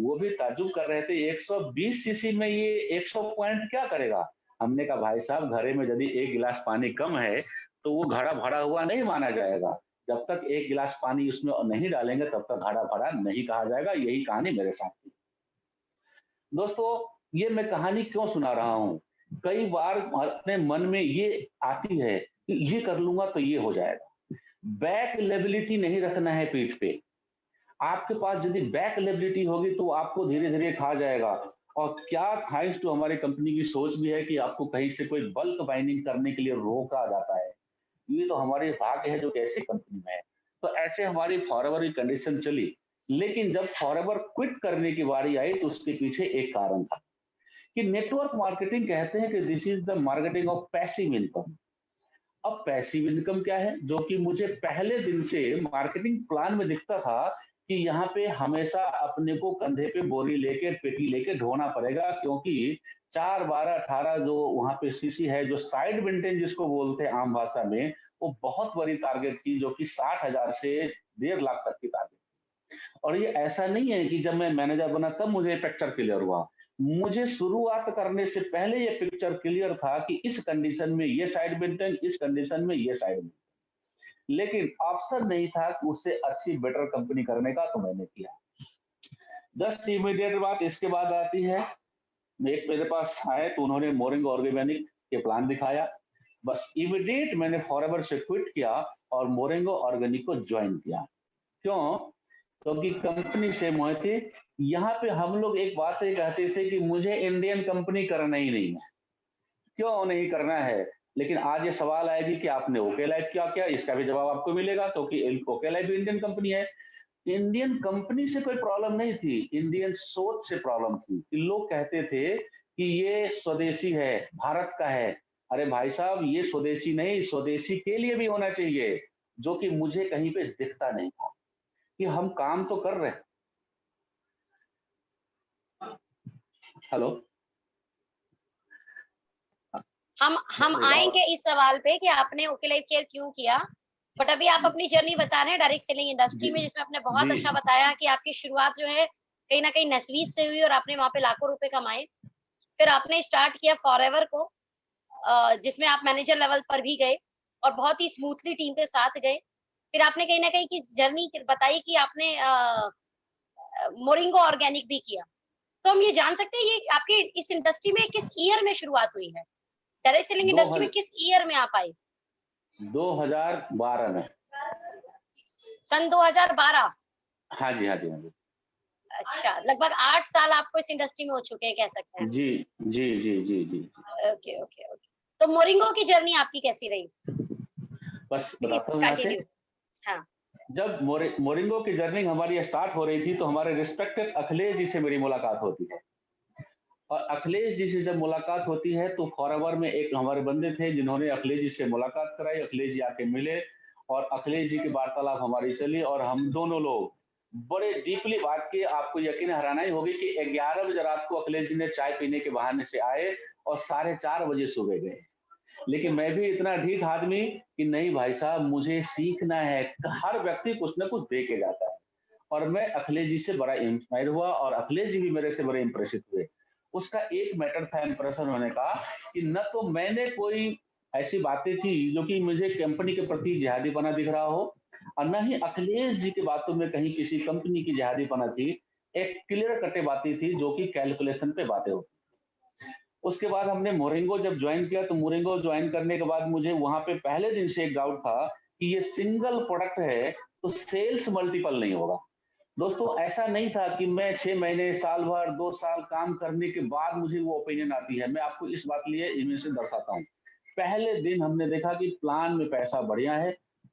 वो भी ताज्जुब कर रहे थे, 120 सीसी में ये 100 पॉइंट क्या करेगा। हमने कहा भाई साहब, घड़े में यदि 1 गिलास पानी कम है तो वो घड़ा भरा हुआ नहीं माना जाएगा। जब तक 1 गिलास पानी उसमें नहीं डालेंगे तब तक घड़ा भरा नहीं कहा जाएगा। यही कहानी मेरे साथ थी। दोस्तों, ये मैं कहानी क्यों सुना रहा हूँ? कई बार अपने मन में ये आती है कि ये कर लूंगा तो ये हो जाएगा। बैक लेबिलिटी नहीं रखना है पीठ पे। आपके पास यदि बैक लेबिलिटी होगी तो आपको धीरे धीरे खा जाएगा। और क्या थैंक्स टू हमारी कंपनी की सोच भी है कि आपको कहीं से कोई बल्क बाइंडिंग करने के लिए रोका जाता है। ये तो हमारे भाग्य है जो कि ऐसी कंपनी में है। तो ऐसे हमारी फॉरएवर की कंडीशन चली, लेकिन जब फॉरएवर क्विट करने की बारी आई तो उसके पीछे एक कारण था कि नेटवर्क मार्केटिंग कहते हैं कि this is the marketing of passive income. अब पैसिव इनकम क्या है, जो कि मुझे पहले दिन से मार्केटिंग प्लान में दिखता था कि यहाँ पे हमेशा अपने को कंधे पे बोरी लेके पेटी लेके ढोना पड़ेगा, क्योंकि 4 12 18 जो वहाँ पे सीसी है, जो साइड मेंटेन जिसको बोलते हैं आम भाषा में, वो बहुत बड़ी टारगेट थी, जो कि 60,000 से 1.5 लाख तक की टारगेट। और ये ऐसा नहीं है कि जब मैं मैनेजर बना तब मुझे पिक्चर क्लियर हुआ। मुझे शुरुआत करने से पहले ये पिक्चर क्लियर था कि इस कंडीशन में ये साइड मेंटेन, इस कंडीशन में ये साइड मेंटेन। लेकिन ऑप्शन नहीं था कि उससे अच्छी बेटर कंपनी करने का, तो मैंने किया। जस्ट इमीडिएट बात इसके बाद आती है, एक मेरे पास आए तो उन्होंने मोरिंगो ऑर्गेनिक के प्लान दिखाया। बस इमीडिएट मैंने फॉरएवर से क्विट किया और मोरिंगो ऑर्गेनिक को ज्वाइन किया। क्यों? क्योंकि कंपनी सेम हुए थे। यहाँ पे हम लोग एक बात ये कहते थे कि मुझे इंडियन कंपनी करना ही नहीं है। क्यों नहीं करना है? लेकिन आज ये सवाल आएगी कि आपने ओके लाइफ क्या किया, इसका भी जवाब आपको मिलेगा, क्योंकि ओके लाइफ भी इंडियन कंपनी है। इंडियन कंपनी से कोई प्रॉब्लम नहीं थी, इंडियन सोच से प्रॉब्लम थी कि लोग कहते थे कि ये स्वदेशी है, भारत का है। अरे भाई साहब, ये स्वदेशी नहीं, स्वदेशी के लिए भी होना चाहिए, जो कि मुझे कहीं पे दिखता नहीं था कि हम काम तो कर रहे हैं। हेलो। हम आएंगे इस सवाल पे कि आपने ओके लाइफ केयर क्यों किया, बट अभी आप अपनी जर्नी बता रहे हैं डायरेक्ट सेलिंग इंडस्ट्री में, जिसमें आपने बहुत अच्छा जी बताया कि आपकी शुरुआत जो है कहीं ना कहीं नस्वीज से हुई और आपने वहां पे लाखों रुपए कमाए। फिर आपने स्टार्ट किया फॉरएवर को, जिसमें आप मैनेजर लेवल पर भी गए और बहुत ही स्मूथली टीम के साथ गए। फिर आपने कहीं ना कहीं की जर्नी बताई कि आपने मोरिंगो ऑर्गेनिक भी किया। तो हम ये जान सकते हैं ये आपके इस इंडस्ट्री में किस ईयर में शुरुआत हुई है, डायरेक्ट सेलिंग दो इंडस्ट्री में किस ईयर में आप आए? 2012 में। सन 2012। हाँ जी, हाँ जी, हाँ जी। अच्छा, लगभग 8 साल आपको इस इंडस्ट्री में हो चुके हैं, कह सकते हैं। जी, जी, जी, जी, जी। Okay, okay, okay. तो मोरिंगो की जर्नी आपकी कैसी रही? बस प्लीज बताता हूँ यहाँ से। कंटिन्यू। हाँ। जब मोरिंगो की जर्नी हमारी स्टार्ट हो रही थी, तो हमारे रिस्पेक्टेड अखिलेश जी से मेरी मुलाकात होती है। और अखिलेश जी से जब मुलाकात होती है तो फॉरएवर में एक हमारे बंदे थे जिन्होंने अखिलेश जी से मुलाकात कराई। अखिलेश जी आके मिले और अखिलेश जी की वार्तालाप हमारी चली और हम दोनों लोग बड़े डीपली बात की। आपको यकीन हैरानी ही होगी कि 11 बजे रात को अखिलेश जी ने चाय पीने के बहाने से आए और 4:30 बजे सुबह गए। लेकिन मैं भी इतना ढीठ आदमी कि नहीं भाई साहब, मुझे सीखना है। हर व्यक्ति कुछ ना कुछ दे के जाता है। और मैं अखिलेश जी से बड़ा इंस्पायर हुआ और अखिलेश जी भी मेरे से बड़े इंप्रेसिव हुए। उसका एक मैटर था इंप्रेशन होने का कि न तो मैंने कोई ऐसी बातें की जो कि मुझे कंपनी के प्रति जिहादीपना दिख रहा हो, और न ही अखिलेश जी की बातों में कहीं किसी कंपनी की जिहादीपना थी। एक क्लियर कटे बातें थी जो कि कैलकुलेशन पे बातें होती। उसके बाद हमने मोरिंगो जब ज्वाइन किया तो मोरिंगो ज्वाइन करने के बाद मुझे वहां पे पहले दिन से एक डाउट था कि ये सिंगल प्रोडक्ट है तो सेल्स मल्टीपल नहीं होगा। दोस्तों, ऐसा नहीं था कि मैं 6 महीने, साल भर, 2 साल काम करने के बाद मुझे वो ओपिनियन आती है। मैं आपको इस बात लिए इनमें से दर्शाता हूँ। पहले दिन हमने देखा कि प्लान में पैसा बढ़िया है,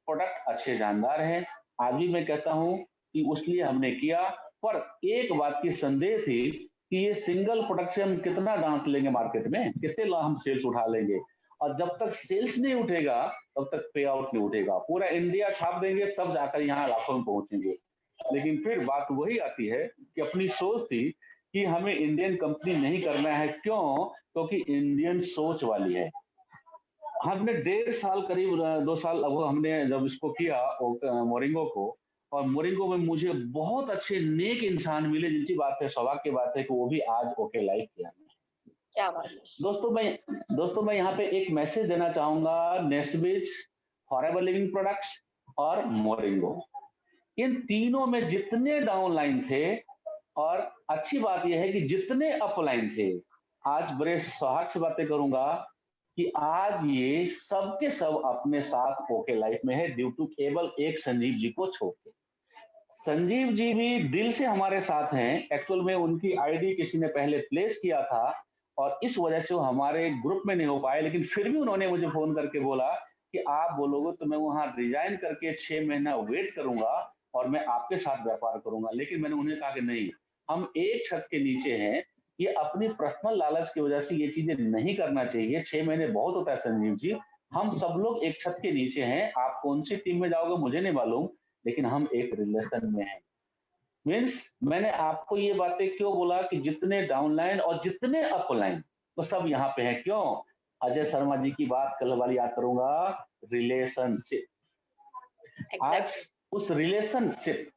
प्रोडक्ट अच्छे जानदार हैं। आज भी मैं कहता हूँ कि उसलिए हमने किया। पर एक बात की संदेह थी कि ये सिंगल प्रोडक्ट से हम कितना डांस लेंगे मार्केट में, कितने हम सेल्स उठा लेंगे। और जब तक सेल्स नहीं उठेगा तब तक पे आउट नहीं उठेगा। पूरा इंडिया छाप देंगे तब जाकर यहाँ लाखों में पहुंचेंगे। लेकिन फिर बात वही आती है कि अपनी सोच थी कि हमें इंडियन कंपनी नहीं करना है। क्यों? क्योंकि इंडियन सोच वाली है। हमने 1.5 साल, करीब 2 साल अब हमने जब इसको किया मोरिंगो को। और मोरिंगो में मुझे बहुत अच्छे नेक इंसान मिले, जिनकी बात है, सौभाग्य की बात है कि वो भी आज ओके लाइफ किया। क्या बात है। दोस्तों मैं यहाँ पे एक मैसेज देना चाहूंगा। नेस्बिस, फॉरएवर लिविंग प्रोडक्ट्स और मोरिंगो, इन तीनों में जितने डाउनलाइन थे, और अच्छी बात यह है कि जितने अपलाइन थे, आज बड़े सौभाग्य से बातें करूंगा कि आज ये सबके सब अपने साथ ओके लाइफ में है, ड्यू टू केवल एक संजीव जी को छोड़ के। संजीव जी भी दिल से हमारे साथ हैं। एक्चुअल में उनकी आईडी किसी ने पहले प्लेस किया था और इस वजह से वो हमारे ग्रुप में नहीं हो पाए, लेकिन फिर भी उन्होंने मुझे फ़ोन करके बोला कि आप बोलोगे तो मैं वहाँ रिज़ाइन करके 6 महीना वेट करूँगा और मैं आपके साथ व्यापार करूँगा। लेकिन मैंने उन्हें कहा कि नहीं, हम एक छत के नीचे हैं, ये अपनी पर्सनल लालच की वजह से ये चीज़ें नहीं करना चाहिए। 6 महीने बहुत होता है संजीव जी। हम सब लोग एक छत के नीचे हैं, आप कौन-सी टीम में जाओगे मुझे नहीं मालूम, लेकिन हम एक रिलेशन में हैं। मीन्स मैंने आपको ये बातें क्यों बोला कि जितने डाउनलाइन और जितने अपलाइन वो सब यहाँ पे हैं। क्यों? अजय शर्मा जी की बात कल वाली याद करूँगा, रिलेशनशिप। आज एग्जैक्टली। उस रिलेशनशिप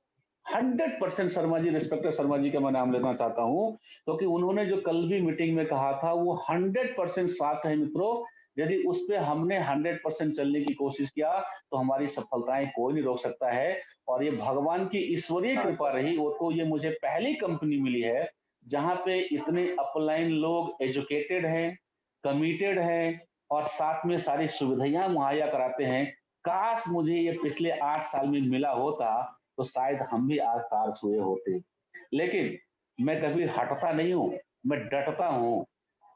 100% शर्मा जी, रिस्पेक्टर शर्मा जी का मैं नाम लेना चाहता हूँ, क्योंकि उन्होंने जो कल भी मीटिंग में कहा था वो 100% साच है मित्रों। यदि उस पे हमने 100% चलने की कोशिश किया तो हमारी सफलताएं कोई नहीं रोक सकता है। और ये भगवान की ईश्वरीय बहुत कृपा बढ़िया। रही, वो तो ये मुझे पहली कंपनी मिली है जहां पे इतने अपलाइन लोग एजुकेटेड हैं, कमिटेड हैं और साथ में सारी सुविधाएं मुहैया कराते हैं। काश मुझे ये पिछले 8 साल में मिला होता तो शायद हम भी आज तार छुए होते। लेकिन मैं कभी हटता नहीं हूँ, मैं डटता हूँ।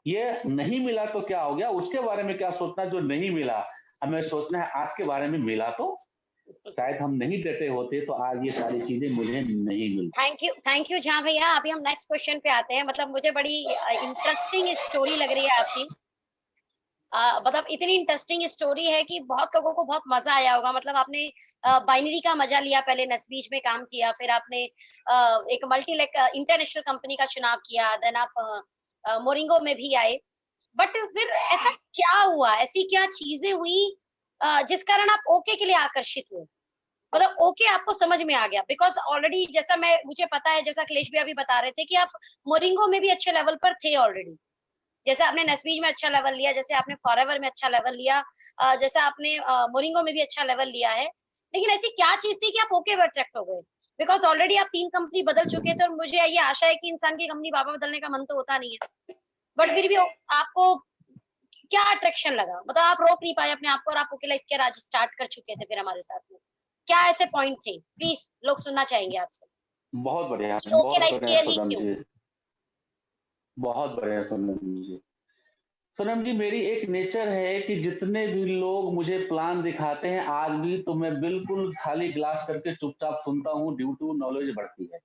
ये नहीं मिला तो क्या हो गया, उसके बारे में क्या सोचना जो नहीं मिला। हमें सोचना है आज के बारे में मिला तो शायद हम नहीं डटे होते तो आज ये सारी चीजें मुझे नहीं मिलती। थैंक यू जहाँ भैया। अभी हम नेक्स्ट क्वेश्चन पे आते हैं। मतलब मुझे बड़ी इंटरेस्टिंग स्टोरी लग रही है आपकी। मतलब इतनी इंटरेस्टिंग स्टोरी है कि बहुत लोगों को बहुत मजा आया होगा। मतलब आपने बाइनरी का मजा लिया, पहले नस्बीज में काम किया, फिर आपने एक इंटरनेशनल कंपनी का चुनाव किया, देन आप मोरिंगो में भी आए। बट फिर ऐसा क्या हुआ, ऐसी क्या चीजें हुई जिस कारण आप ओके के लिए आकर्षित हुए? मतलब ओके आपको समझ में आ गया, बिकॉज ऑलरेडी जैसा मुझे पता है, जैसा अखिलेश भी अभी बता रहे थे कि आप मोरिंगो में भी अच्छे लेवल पर थे ऑलरेडी। जैसे आपने नस्बीज में अच्छा लेवल लिया, जैसे आपने फॉरएवर में अच्छा लेवल लिया, जैसे आपने मोरिंगो में भी अच्छा लेवल लिया है। लेकिन ऐसी क्या चीज थी कि आप ओके में अट्रैक्ट हो गए? बिकॉज ऑलरेडी आप 3 कंपनी बदल चुके थे और मुझे ये आशा है कि इंसान की कंपनी बाबा बदलने का मन तो होता नहीं है। बट फिर भी आपको क्या अट्रैक्शन लगा? मतलब आप रोक नहीं पाए अपने आप को और आप ओके लाइफ के राज स्टार्ट कर चुके थे फिर हमारे साथ में। क्या ऐसे पॉइंट थे? प्लीज लोग सुनना चाहेंगे आपसे कि ओके बहुत लाइफ बढ़िया केयर ही सदम क्यों? जी, बहुत बढ़िया सदम जी। सोनम जी, मेरी एक नेचर है कि जितने भी लोग मुझे प्लान दिखाते हैं आज भी, तो मैं बिल्कुल खाली ग्लास करके चुपचाप सुनता हूँ, ड्यू टू नॉलेज बढ़ती है।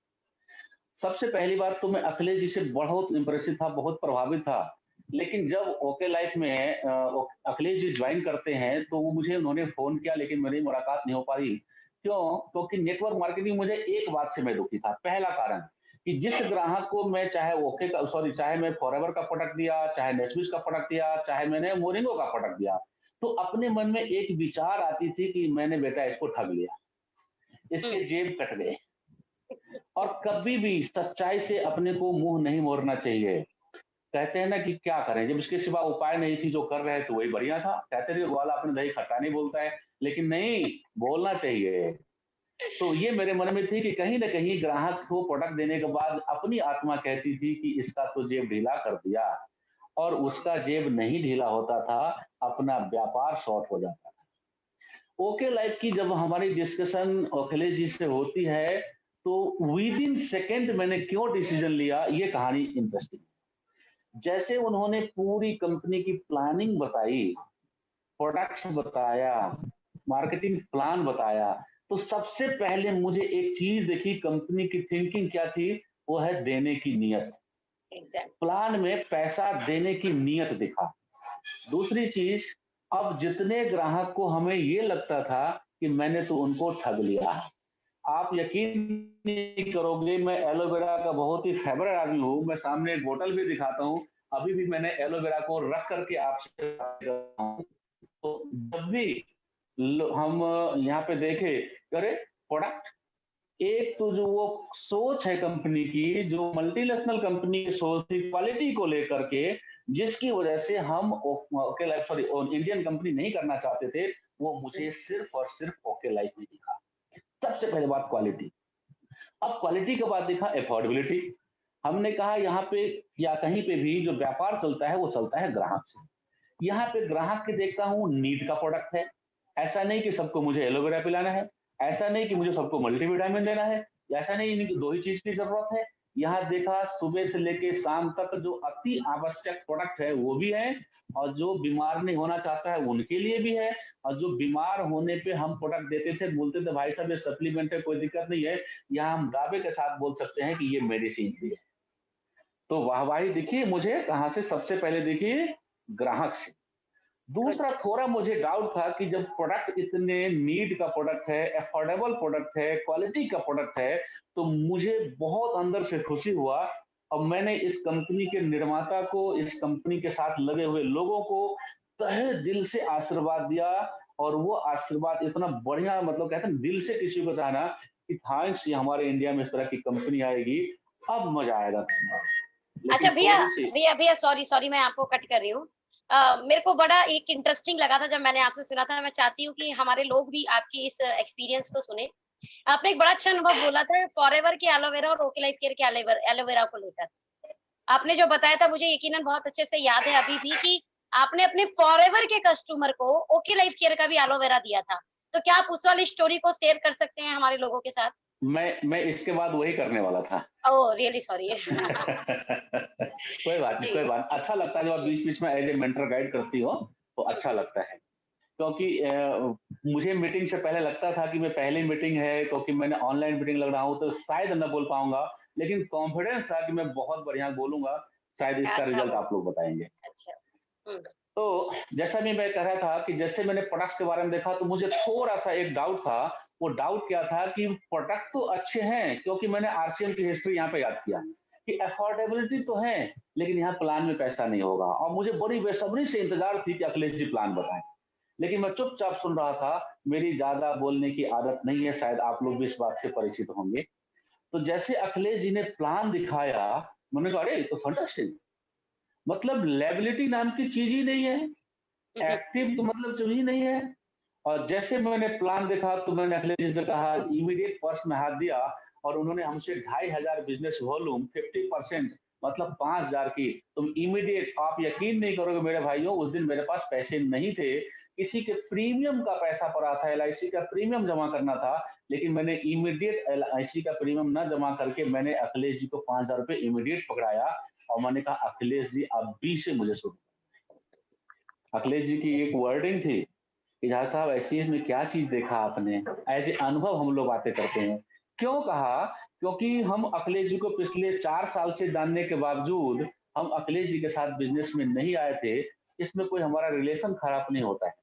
सबसे पहली बात तो मैं अखिलेश जी से बहुत इम्प्रेसिव था, बहुत प्रभावित था। लेकिन जब ओके लाइफ में अखिलेश जी ज्वाइन करते हैं तो वो मुझे उन्होंने फ़ोन किया लेकिन मेरी मुलाकात नहीं हो पाई। क्यों? क्योंकि नेटवर्क मार्केटिंग मुझे एक बात से मैं दुखी था। पहला कारण कि जिस ग्राहक को मैं चाहे ओके का सॉरी चाहे मैं फॉरएवर का प्रोडक्ट दिया, चाहे नेस्विस का प्रोडक्ट दिया, चाहे मैंने मोरिंगो का प्रोडक्ट दिया, तो अपने मन में एक विचार आती थी कि मैंने बेटा इसको ठग लिया, हम्म। इसके जेब कट गए। और कभी भी सच्चाई से अपने को मुंह नहीं मोड़ना चाहिए। कहते हैं ना कि क्या करें, जब इसके सिवा उपाय नहीं थी जो कर रहे तो वही बढ़िया था। कहते थे ग्वाला अपने दही खट्टा नहीं बोलता है, लेकिन नहीं, बोलना चाहिए। तो ये मेरे मन में थी कि कहीं न कहीं ग्राहक को प्रोडक्ट देने के बाद अपनी आत्मा कहती थी कि इसका तो जेब ढीला कर दिया, और उसका जेब नहीं ढीला होता था, अपना व्यापार शॉर्ट हो जाता था। ओके लाइफ की जब हमारी डिस्कशन अखिलेश जी से होती है, तो विद इन सेकंड मैंने क्यों डिसीजन लिया, ये कहानी इंटरेस्टिंग है। जैसे उन्होंने पूरी कंपनी की प्लानिंग बताई, प्रोडक्ट्स बताया, मार्केटिंग प्लान बताया, तो सबसे पहले मुझे एक चीज देखी कंपनी की थिंकिंग क्या थी, वो है देने की नीयत। एग्जैक्ट। प्लान में पैसा देने की नीयत दिखा। दूसरी चीज, अब जितने ग्राहक को हमें ये लगता था कि मैंने तो उनको ठग लिया। आप यकीन नहीं करोगे, मैं एलोवेरा का बहुत ही फेवरेट आदमी हूँ, मैं सामने एक बोतल भी दिखाता हूँ, अभी भी मैंने एलोवेरा को रख करके आपसे बात कर रहा हूँ। तो जब भी हम यहाँ पे देखे, अरे प्रोडक्ट, एक तो जो वो सोच है कंपनी की, जो मल्टीनेशनल कंपनी की सोच थी क्वालिटी को लेकर के, जिसकी वजह से हम okay life sorry Indian company नहीं करना चाहते थे, वो मुझे सिर्फ और सिर्फ ओके लाइफ में दिखा। सबसे पहले बात क्वालिटी। अब क्वालिटी के बाद देखा अफोर्डेबिलिटी। हमने कहा यहाँ पे या कहीं पे भी जो व्यापार चलता है वो चलता है ग्राहक से। यहाँ पे ग्राहक के देखता हूँ नीड का प्रोडक्ट है। ऐसा नहीं कि सबको मुझे एलोवेरा पिलाना है, ऐसा नहीं कि मुझे सबको मल्टीविटामिन देना है, ऐसा नहीं कि 2 ही चीज़ की ज़रूरत है। यहाँ देखा सुबह से लेके शाम तक जो अति आवश्यक प्रोडक्ट है वो भी है, और जो बीमार नहीं होना चाहता है उनके लिए भी है, और जो बीमार होने पे हम प्रोडक्ट देते थे, बोलते थे भाई साहब ये सप्लीमेंट है, कोई दिक्कत नहीं है। यहाँ हम दावे के साथ बोल सकते हैं कि ये मेडिसिन भी है। तो वाहवाही देखिए मुझे कहाँ से, सबसे पहले देखिए ग्राहक से। दूसरा गुड। थोड़ा मुझे डाउट था कि जब प्रोडक्ट इतने नीड का प्रोडक्ट है, अफोर्डेबल प्रोडक्ट है, क्वालिटी का प्रोडक्ट है, तो मुझे बहुत अंदर से खुशी हुआ। और मैंने इस कंपनी के निर्माता को, इस कंपनी के साथ लगे हुए लोगों को तहे दिल से आशीर्वाद दिया, और वो आशीर्वाद इतना बढ़िया, मतलब कहते हैं दिल से किसी को चाहना कि थैंक्स, ये हमारे इंडिया में इस तरह की कंपनी आएगी, अब मजा आएगा। अच्छा लेकिन भैया, थोड़ी सी भैया सॉरी सॉरी मैं आपको कट कर रही हूँ। मेरे को बड़ा एक इंटरेस्टिंग लगा था जब मैंने आपसे सुना था। मैं चाहती हूँ कि हमारे लोग भी आपकी इस एक्सपीरियंस को सुने। आपने एक बड़ा अच्छा अनुभव बोला था फॉरएवर के एलोवेरा और ओके लाइफ केयर के एलोवेरा को लेकर। आपने जो बताया था मुझे यकीनन बहुत अच्छे से याद है अभी भी कि आपने अपने फॉरएवर के कस्टमर को ओके लाइफ केयर का भी एलोवेरा दिया था। तो क्या आप उस वाली स्टोरी को शेयर कर सकते हैं हमारे लोगों के साथ? मैं इसके बाद वही करने वाला था। Oh really sorry. कोई बात नहीं, जी। कोई बात। अच्छा लगता है जब आप बीच-बीच में एज़ ए मेंटर गाइड करती हो, तो हुँ, अच्छा लगता है। क्योंकि मुझे मीटिंग से पहले लगता था कि मैं पहली मीटिंग है, क्योंकि मैंने ऑनलाइन मीटिंग लग रहा हूँ, तो शायद ना बोल पाऊँगा, लेकिन कॉन्फिडेंस था कि मैं बहुत बढ़िया बोलूँगा, शायद इसका अच्छा रिज़ल्ट वो आप लोग बताएँगे। अच्छा। हुँ, तो जैसा भी मैं कह रहा था कि जैसे मैंने प्रोडक्ट्स के बारे में देखा, तो मुझे थोड़ा-सा एक डाउट था। वो डाउट क्या था कि प्रोडक्ट तो अच्छे हैं, क्योंकि मैंने आरसीएम की हिस्ट्री यहाँ पे याद किया कि अफोर्डेबिलिटी तो है, लेकिन यहाँ प्लान में पैसा नहीं होगा, और मुझे बड़ी बेसब्री से इंतज़ार थी कि अखिलेश जी प्लान बताएँ। लेकिन मैं चुपचाप सुन रहा था, मेरी ज़्यादा बोलने की आदत नहीं है, शायद आप लोग भी इस बात से परिचित होंगे। तो जैसे अखिलेश जी ने प्लान दिखाया, मैंने कहा अरे! ये तो फंटास्टिक, मतलब लायबिलिटी नाम की चीज़ ही नहीं है, हुँ, हुँ। एक्टिव तो मतलब जो ही नहीं है। और जैसे मैंने प्लान देखा, तो मैंने अखिलेश जी से कहा, इमीडिएट पर्स में हाथ दिया, और उन्होंने हमसे 2500 बिजनेस वॉल्यूम 50% मतलब 5000 की। तुम इमीडिएट, आप यकीन नहीं करोगे मेरे भाइयों, उस दिन मेरे पास पैसे नहीं थे, किसी के प्रीमियम का पैसा पड़ा था, एलआईसी का प्रीमियम जमा करना था, लेकिन मैंने इमीडिएट एलआईसी का प्रीमियम ना जमा करके मैंने अखिलेश जी को 5000 रुपए इमीडिएट पकड़ाया, और मैंने कहा अखिलेश जी अभी से मुझे शुरू। अखिलेश जी की एक वर्डिंग थी कि झा साहब ऐसी में क्या चीज देखा आपने, ऐसे अनुभव हम लोग बातें करते हैं। क्यों कहा? क्योंकि हम अखिलेश जी को पिछले 4 साल से जानने के बावजूद हम अखिलेश जी के साथ बिजनेस में नहीं आए थे। इसमें कोई हमारा रिलेशन खराब नहीं होता है।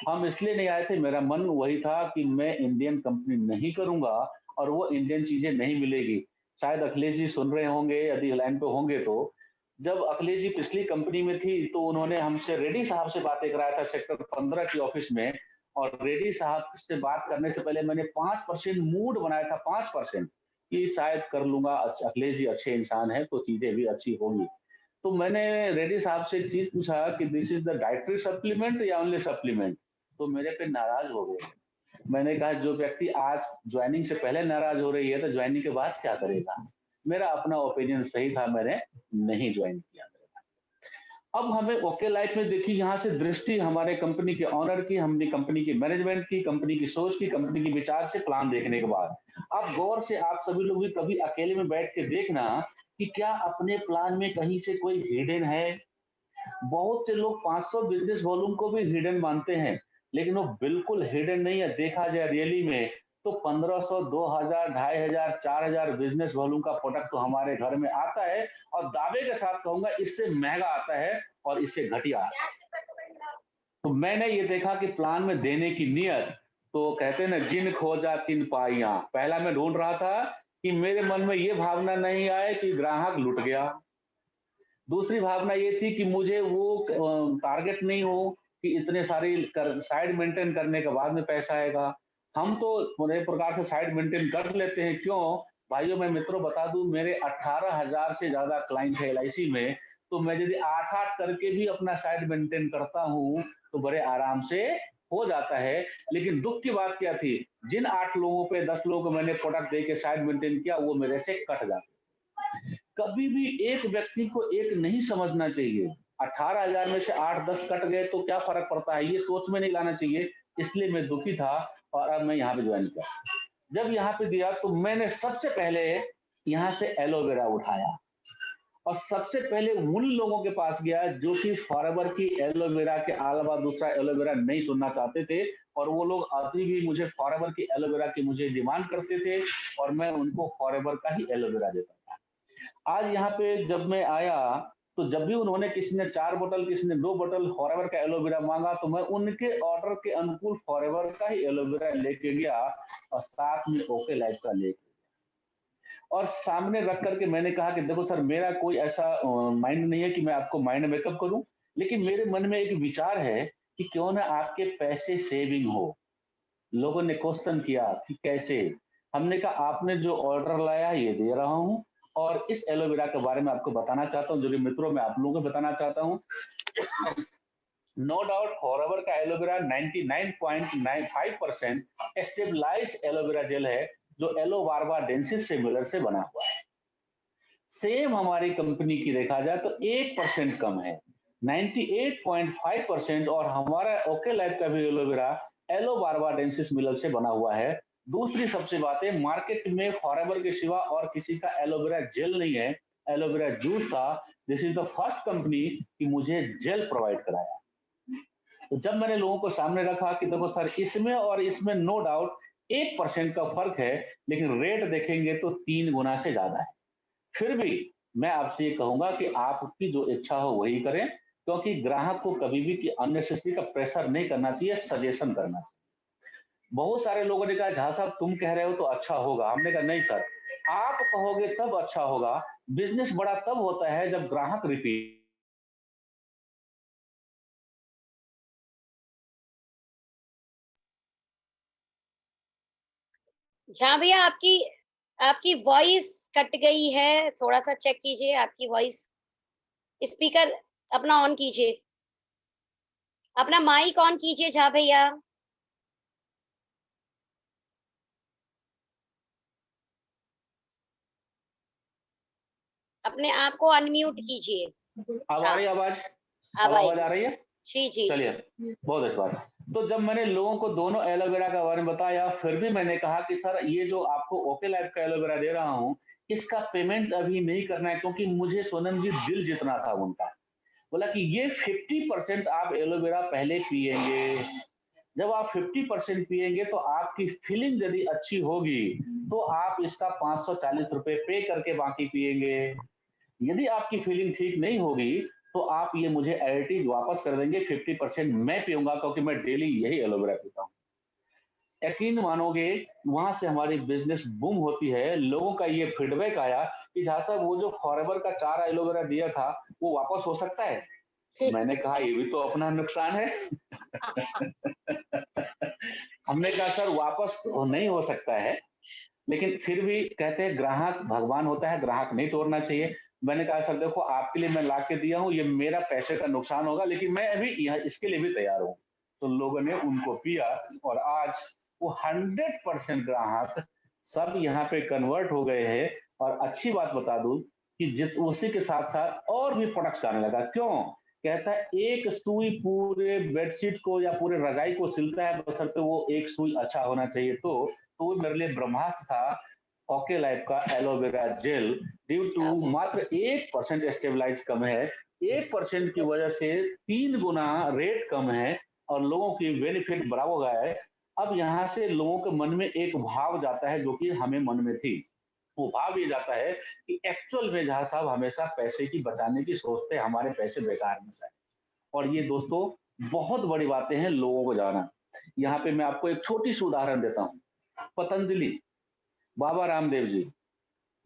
हम इसलिए नहीं आए थे, मेरा मन वही था कि मैं इंडियन कंपनी नहीं करूंगा, और वो इंडियन चीजें नहीं मिलेगी। शायद अखिलेश जी सुन रहे होंगे, यदि लाइन पे होंगे तो। जब अखिलेश जी पिछली कंपनी में थी, तो उन्होंने हमसे रेड्डी साहब से बातें कराया था सेक्टर 15 की ऑफिस में, और रेड्डी साहब से बात करने से पहले मैंने 5% मूड बनाया था, 5% कि शायद कर लूंगा, अखिलेश जी अच्छे इंसान है तो चीजें भी अच्छी होंगी। तो मैंने रेड्डी साहब से एक चीज पूछा कि this is the dietary supplement या ओनली सप्लीमेंट, तो मेरे पे नाराज हो गए। मैंने कहा जो व्यक्ति आज ज्वाइनिंग से पहले नाराज हो रही है, तो ज्वाइनिंग के बाद क्या करेगा। मेरा अपना ओपिनियन सही था, मैंने नहीं ज्वाइन किया। अब हमें ओके लाइफ में देखिए, यहाँ से दृष्टि हमारे कंपनी के ऑनर की, हमने कंपनी की मैनेजमेंट की, कंपनी की सोच की, कंपनी की विचार से प्लान देखने के बाद, अब गौर से आप सभी लोग भी कभी अकेले में बैठ के देखना कि क्या अपने प्लान में कहीं से कोई हिडन है। बहुत से लोग 500 बिजनेस वॉल्यूम को भी हिडन मानते हैं, लेकिन वो बिल्कुल हिडन नहीं है। देखा जाए रियली में, तो 1500, 2000, 2500, 4000 बिजनेस वॉल्यूम का प्रोडक्ट तो हमारे घर में आता है, और दावे के साथ कहूंगा इससे महंगा आता है, और इससे घटिया आता है। तो मैंने ये देखा कि प्लान में देने की नियत, तो कहते हैं ना, जिन खोजा तिन पाइया। पहला मैं ढूंढ रहा था कि मेरे मन में ये भावना नहीं आए कि ग्राहक लुट गया। दूसरी भावना ये थी कि मुझे वो टारगेट नहीं हो कि इतने सारी साइड मेंटेन करने के बाद में पैसा आएगा। हम तो पूरे प्रकार से साइड मेंटेन कर लेते हैं। क्यों भाइयों, मैं मित्रों बता दूं, मेरे 18,000 से ज्यादा क्लाइंट है एलआईसी में, तो मैं यदि 8-8 करके भी अपना साइड मेंटेन करता हूँ, तो बड़े आराम से हो जाता है। लेकिन दुख की बात क्या थी, जिन 8 लोगों पे 10 लोगों को मैंने प्रोडक्ट दे के साइड मेंटेन किया, वो मेरे से कट जाते। कभी भी एक व्यक्ति को एक नहीं समझना चाहिए। 18,000 में से 8-10 कट गए तो क्या फर्क पड़ता है, ये सोच में नहीं लाना चाहिए। इसलिए मैं दुखी था, और अब मैं यहाँ पे ज्वाइन किया। जब यहाँ पे दिया तो मैंने सबसे पहले यहाँ से एलोवेरा उठाया और सबसे पहले उन लोगों के पास गया जो कि फॉरएवर की एलोवेरा के अलावा दूसरा एलोवेरा नहीं सुनना चाहते थे, और वो लोग अभी भी मुझे फॉरएवर की एलोवेरा की मुझे डिमांड करते थे और मैं उनको फॉरएवर का ही एलोवेरा देता था। आज यहाँ पे जब मैं आया तो जब भी उन्होंने किसी ने 4 बोतल, किसी ने 2 बोतल फॉरएवर का एलोवेरा मांगा तो मैं उनके ऑर्डर के अनुकूल फॉरएवर का ही एलोवेरा लेके गया और साथ में ओके लाइफ का लेके, और सामने रख करके मैंने कहा कि देखो सर, मेरा कोई ऐसा माइंड नहीं है कि मैं आपको माइंड मेकअप करूं, लेकिन मेरे मन में एक विचार है कि क्यों ना आपके पैसे सेविंग हो। लोगों ने क्वेश्चन किया कि कैसे? हमने कहा आपने जो ऑर्डर लाया ये दे रहा हूँ, और इस एलोवेरा के बारे में आपको बताना चाहता हूँ, जो कि मित्रों मैं आप लोगों को बताना चाहता हूँ। नो डाउट फॉरएवर का एलोवेरा 99.95% स्टेबलाइज्ड एलोवेरा जेल है जो एलोबार्बाडेंसिस से मिलर से बना हुआ है। सेम हमारी कंपनी की देखा जाए तो 1% कम है, 98.5%, और हमारा ओके लाइफ का भी एलोवेरा एलोबार्बाडेंसिस मिलर से बना हुआ है। दूसरी सबसे बात है, मार्केट में फॉरएवर के सिवा और किसी का एलोवेरा जेल नहीं है, एलोवेरा जूस था। This is the first company कि मुझे जेल प्रोवाइड कराया। तो जब मैंने लोगों को सामने रखा कि देखो सर, इसमें और इसमें नो डाउट 1% का फर्क है, लेकिन रेट देखेंगे तो 3 गुना से ज्यादा है। फिर भी मैं आपसे ये कहूंगा कि आपकी जो इच्छा हो वही करें, क्योंकि ग्राहक को कभी भी अननेसेसरी का प्रेशर नहीं करना चाहिए, सजेशन करना चाहिए। बहुत सारे लोगों ने कहा झा साहब तुम कह रहे हो तो अच्छा होगा, हमने कहा नहीं सर, आप कहोगे तब अच्छा होगा। बिजनेस बड़ा तब होता है जब ग्राहक रिपीट। जहाँ भैया आपकी आपकी वॉइस कट गई है, थोड़ा सा चेक कीजिए आपकी वॉइस। स्पीकर अपना ऑन कीजिए, अपना माइक ऑन कीजिए जहाँ भैया। अपने आप को अनम्यूट कीजिए। अब आ हाँ, रही आवाज? अब अब आवाज आ आएगी। रही है? जी जी जी। चलिए, बहुत अच्छी बात। तो जब मैंने लोगों को दोनों एलोवेरा के बारे में बताया, फिर भी मैंने कहा कि सर ये जो आपको ओके लाइफ का एलोवेरा दे रहा हूँ, इसका पेमेंट अभी नहीं करना है, क्योंकि मुझे सोनम जी दिल जीतना था उनका। बोला कि ये 50% आप एलोवेरा पहले पिएंगे, जब आप 50% पिएंगे तो आपकी फीलिंग यदि अच्छी होगी तो आप इसका 540 रुपए पे करके बाकी पिएंगे। यदि आपकी फीलिंग ठीक नहीं होगी तो आप ये मुझे एडिटिव वापस कर देंगे, 50% मैं पीऊंगा, क्योंकि मैं डेली यही एलोवेरा पीता हूँ। यकीन मानोगे, वहां से हमारी बिजनेस बूम होती है। लोगों का ये फीडबैक आया कि झा साहब वो जो फॉरएवर का 4 एलोवेरा दिया था वो वापस हो सकता है? मैंने कहा ये भी तो अपना नुकसान है। हमने कहा सर वापस तो नहीं हो सकता है, लेकिन फिर भी कहते हैं ग्राहक भगवान होता है, ग्राहक नहीं तोड़ना चाहिए। मैंने कहा सर देखो, आपके लिए मैं ला के दिया हूँ, ये मेरा पैसे का नुकसान होगा, लेकिन मैं अभी यहाँ इसके लिए भी तैयार हूँ। तो लोगों ने उनको पिया और आज वो 100% ग्राहक सब यहाँ पे कन्वर्ट हो गए हैं। और अच्छी बात बता दूं कि जित उसी के साथ साथ और भी प्रोडक्ट्स आने लगा। क्यों? कहता है एक सुई पूरे बेडशीट को या पूरे रजाई को सिलता है, बशर्ते वो एक सुई अच्छा होना चाहिए। तो वो मेरे लिए ब्रह्मास्त्र था। ओके लाइफ का एलोवेरा जेल ड्यू टू मात्र 1% स्टेबलाइज कम है, 1% की वजह से 3 गुना रेट कम है और लोगों की बेनिफिट बड़ा हो गया है। अब यहाँ से लोगों के मन में एक भाव जाता है जो कि हमें मन में थी। वो भाव ये जाता है कि एक्चुअल में जहाँ साहब हमेशा पैसे की बचाने की सोचते हैं, हमारे पैसे बेकार में जाए। और ये दोस्तों बहुत बड़ी बातें हैं लोगों को जाना। यहाँ पे मैं आपको एक छोटी सी उदाहरण देता हूँ। पतंजलि, बाबा रामदेव जी,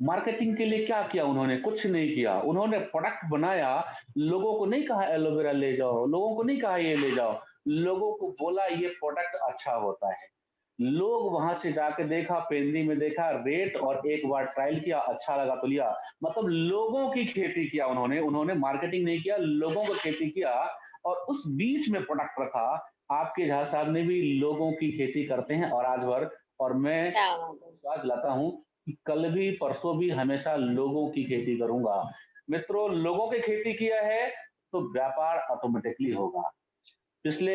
मार्केटिंग के लिए क्या किया उन्होंने? कुछ नहीं किया। उन्होंने प्रोडक्ट बनाया, लोगों को नहीं कहा एलोवेरा ले जाओ, लोगों को नहीं कहा ये ले जाओ, लोगों को बोला ये प्रोडक्ट अच्छा होता है। लोग वहां से जाके देखा, पेंदी में देखा रेट, और एक बार ट्रायल किया, अच्छा लगा तो लिया। मतलब लोगों की खेती किया उन्होंने, उन्होंने मार्केटिंग नहीं किया, लोगों को खेती किया और उस बीच में प्रोडक्ट रखा। आपके झा साहब ने भी लोगों की खेती करते हैं और आज भर, और मैं क्या बात है। विश्वास दिलाता हूँ कि कल भी परसों भी हमेशा लोगों की खेती करूंगा। मित्रों, लोगों की खेती किया है तो व्यापार ऑटोमेटिकली होगा। पिछले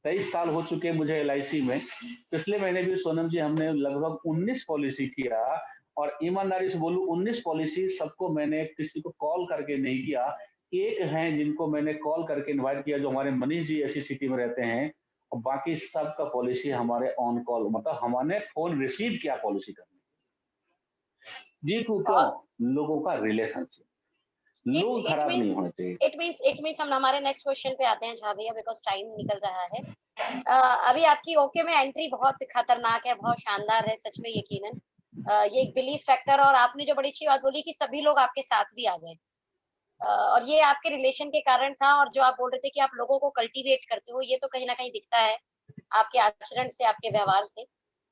23 साल हो चुके हैं मुझे एलआईसी में। पिछले महीने भी सोनम जी हमने लगभग 19 पॉलिसी किया, और ईमानदारी से बोलूँ 19 पॉलिसी सबको मैंने किसी को कॉल करके नहीं किया। एक हैं जिनको मैंने कॉल करके इनवाइट किया, जो हमारे मनीष जी ऐसी सिटी में रहते हैं, और बाकी सबका पॉलिसी हमारे ऑन कॉल, मतलब हमने फ़ोन रिसीव किया पॉलिसी करने। जी क्यों? और लोगों का रिलेशनशिप, इट लोग इट खराब नहीं मीन्स होने चाहिए। इट मीन्स हम हमारे नेक्स्ट क्वेश्चन पे आते हैं जहाँ भैया, बिकॉज टाइम निकल रहा है। अभी आपकी ओके में एंट्री बहुत खतरनाक है, बहुत शानदार है सच में, यकीनन। ये एक बिलीफ फैक्टर, और आपने जो बड़ी अच्छी बात बोली कि सभी लोग आपके साथ भी आ गए। और ये आपके रिलेशन के कारण था, और जो आप बोल रहे थे कि आप लोगों को कल्टीवेट करते हो, ये तो कहीं ना कहीं दिखता है आपके आचरण से, आपके व्यवहार से।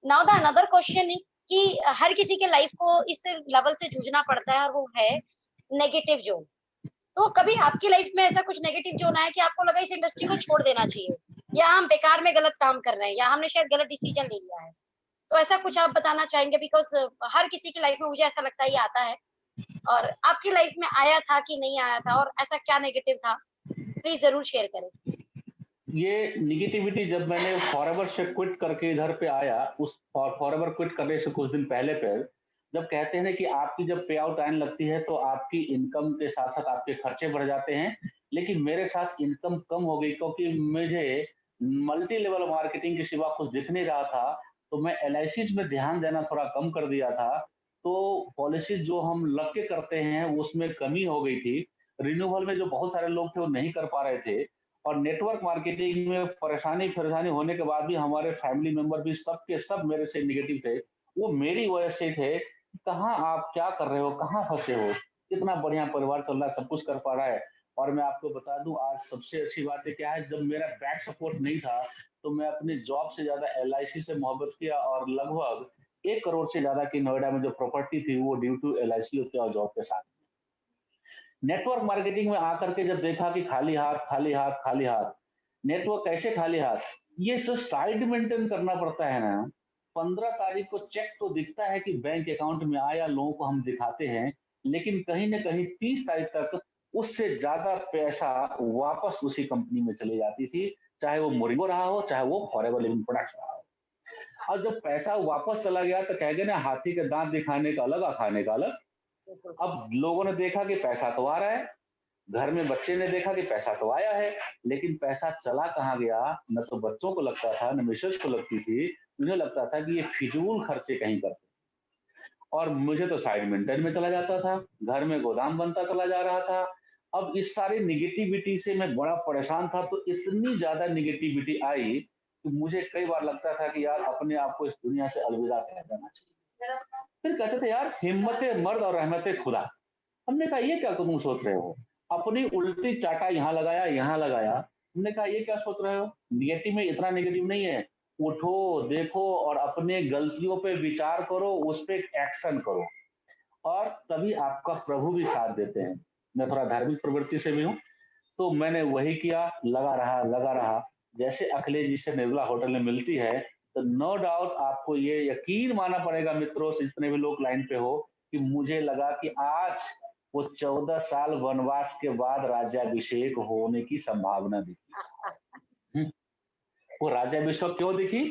नाउ द अनदर क्वेश्चन कि हर किसी के लाइफ को इस लेवल से जूझना पड़ता है, और वो है नेगेटिव जोन। तो कभी आपकी लाइफ में ऐसा कुछ नेगेटिव जोन आया कि आपको लगा इस इंडस्ट्री को छोड़ देना चाहिए, या हम बेकार में गलत काम कर रहे हैं, या हमने शायद गलत डिसीजन ले लिया है? तो ऐसा कुछ आप बताना चाहेंगे? बिकॉज हर किसी की लाइफ में मुझे ऐसा लगता है ये आता है, और आपकी लाइफ में आया था कि नहीं आया था, और ऐसा क्या नेगेटिव था? प्लीज जरूर शेयर करें। ये नेगेटिविटी जब मैंने फॉरएवर से क्विट करके इधर पे आया, उस फॉरएवर क्विट करने से कुछ दिन पहले जब कहते हैं ना कि आपकी जब पे आउट आने लगती है तो आपकी इनकम के साथ साथ आपके खर्चे बढ़ जाते हैं। लेकिन मेरे साथ इनकम कम हो गई, क्योंकि मुझे मल्टी लेवल मार्केटिंग के सिवा कुछ दिख नहीं रहा था। तो मैं एलआईसीज में ध्यान देना थोड़ा कम कर दिया था। तो पॉलिसीज जो हम लग के करते हैं उसमें कमी हो गई थी। रिन्यूअल में जो बहुत सारे लोग थे वो नहीं कर पा रहे थे, और नेटवर्क मार्केटिंग में परेशानी होने के बाद भी हमारे फैमिली मेंबर भी सब के सब मेरे से नेगेटिव थे। वो मेरी वजह से थे, कहाँ आप क्या कर रहे हो, कहाँ फंसे हो, इतना बढ़िया परिवार चल रहा है, सब कुछ कर पा रहा है। और मैं आपको बता दूं, आज सबसे अच्छी बात है क्या है, जब मेरा बैक सपोर्ट नहीं था तो मैं अपनी जॉब से ज्यादा एलआईसी से मोहब्बत किया, और लगभग 1 करोड़ से ज्यादा की नोएडा में जो प्रॉपर्टी थी वो ड्यू टू एलआईसी और जॉब के साथ। नेटवर्क मार्केटिंग में आकर के जब देखा कि खाली हाथ खाली हाथ खाली हाथ, नेटवर्क कैसे खाली हाथ, ये सब साइड मेंटेन करना पड़ता है ना। 15 तारीख को चेक तो दिखता है कि बैंक अकाउंट में आया, लोगों को हम दिखाते हैं, लेकिन कहीं ना कहीं 30 तारीख तक उससे ज्यादा पैसा वापस उसी कंपनी में चली जाती थी, चाहे वो मोरिंगो रहा हो, चाहे वो फॉरेवर लिविंग प्रोडक्ट्स रहा हो। और जब पैसा वापस चला गया तो कह गए ना, हाथी के दांत दिखाने का अलग और खाने का अलग। बिल्कुल। अब लोगों ने देखा कि पैसा तो आ रहा है, घर में बच्चे ने देखा कि पैसा तो आया है, लेकिन पैसा चला कहाँ गया, न तो बच्चों को लगता था, न मिसेस को लगती थी। उन्हें लगता था कि ये फिजूल खर्चे कहीं करते, और मुझे तो साइड मेंटेन में चला जाता था, घर में गोदाम बनता चला जा रहा था। अब इस सारी निगेटिविटी से मैं बड़ा परेशान था, तो इतनी ज्यादा निगेटिविटी आई कि मुझे कई बार लगता था कि यार अपने आप को इस दुनिया से अलविदा कह देना चाहिए। फिर कहते थे यार, हिम्मत मर्द और रहमत खुदा। हमने कहा ये क्या तुम सोच रहे हो, अपनी उल्टी चाटा यहाँ लगाया यहाँ लगाया। हमने कहा ये क्या सोच रहे हो, निगेटिव में इतना निगेटिव नहीं है। उठो, देखो और अपने गलतियों पे विचार करो, उस पे एक्शन करो, और तभी आपका प्रभु भी साथ देते हैं। मैं थोड़ा धार्मिक प्रवृत्ति से भी हूँ, तो मैंने वही किया, लगा रहा। जैसे अखिलेश जी से निर्मला होटल में मिलती है, तो नो डाउट आपको ये यकीन मानना पड़ेगा मित्रों से, जितने भी लोग लाइन पे हो, कि मुझे लगा कि आज वो 14 साल वनवास के बाद राज्याभिषेक होने की संभावना दिखी। हम्म, वो राज्याभिषेक क्यों दिखी?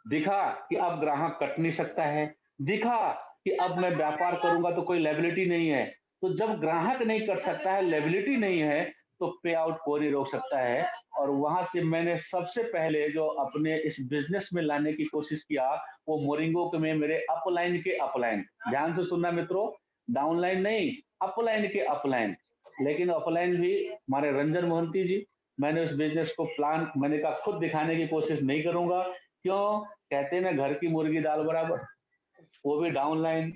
दिखा कि अब ग्राहक कट नहीं सकता है, दिखा कि अब मैं व्यापार करूंगा तो कोई लायबिलिटी नहीं है। तो जब ग्राहक नहीं कट सकता है, लायबिलिटी नहीं है, तो पे आउट कोई नहीं रोक सकता है। और वहां से मैंने सबसे पहले जो अपने इस बिजनेस में लाने की कोशिश किया, वो मोरिंगो के में मेरे अपलाइन के अपलाइन, ध्यान से सुनना मित्रों, डाउनलाइन नहीं, अपलाइन के अपलाइन। लेकिन अपलाइन भी हमारे रंजन मोहंती जी, मैंने उस बिजनेस को प्लान, मैंने कहा खुद दिखाने की कोशिश नहीं करूंगा। क्यों? कहते हैं ना, घर की मुर्गी दाल बराबर, वो भी डाउनलाइन।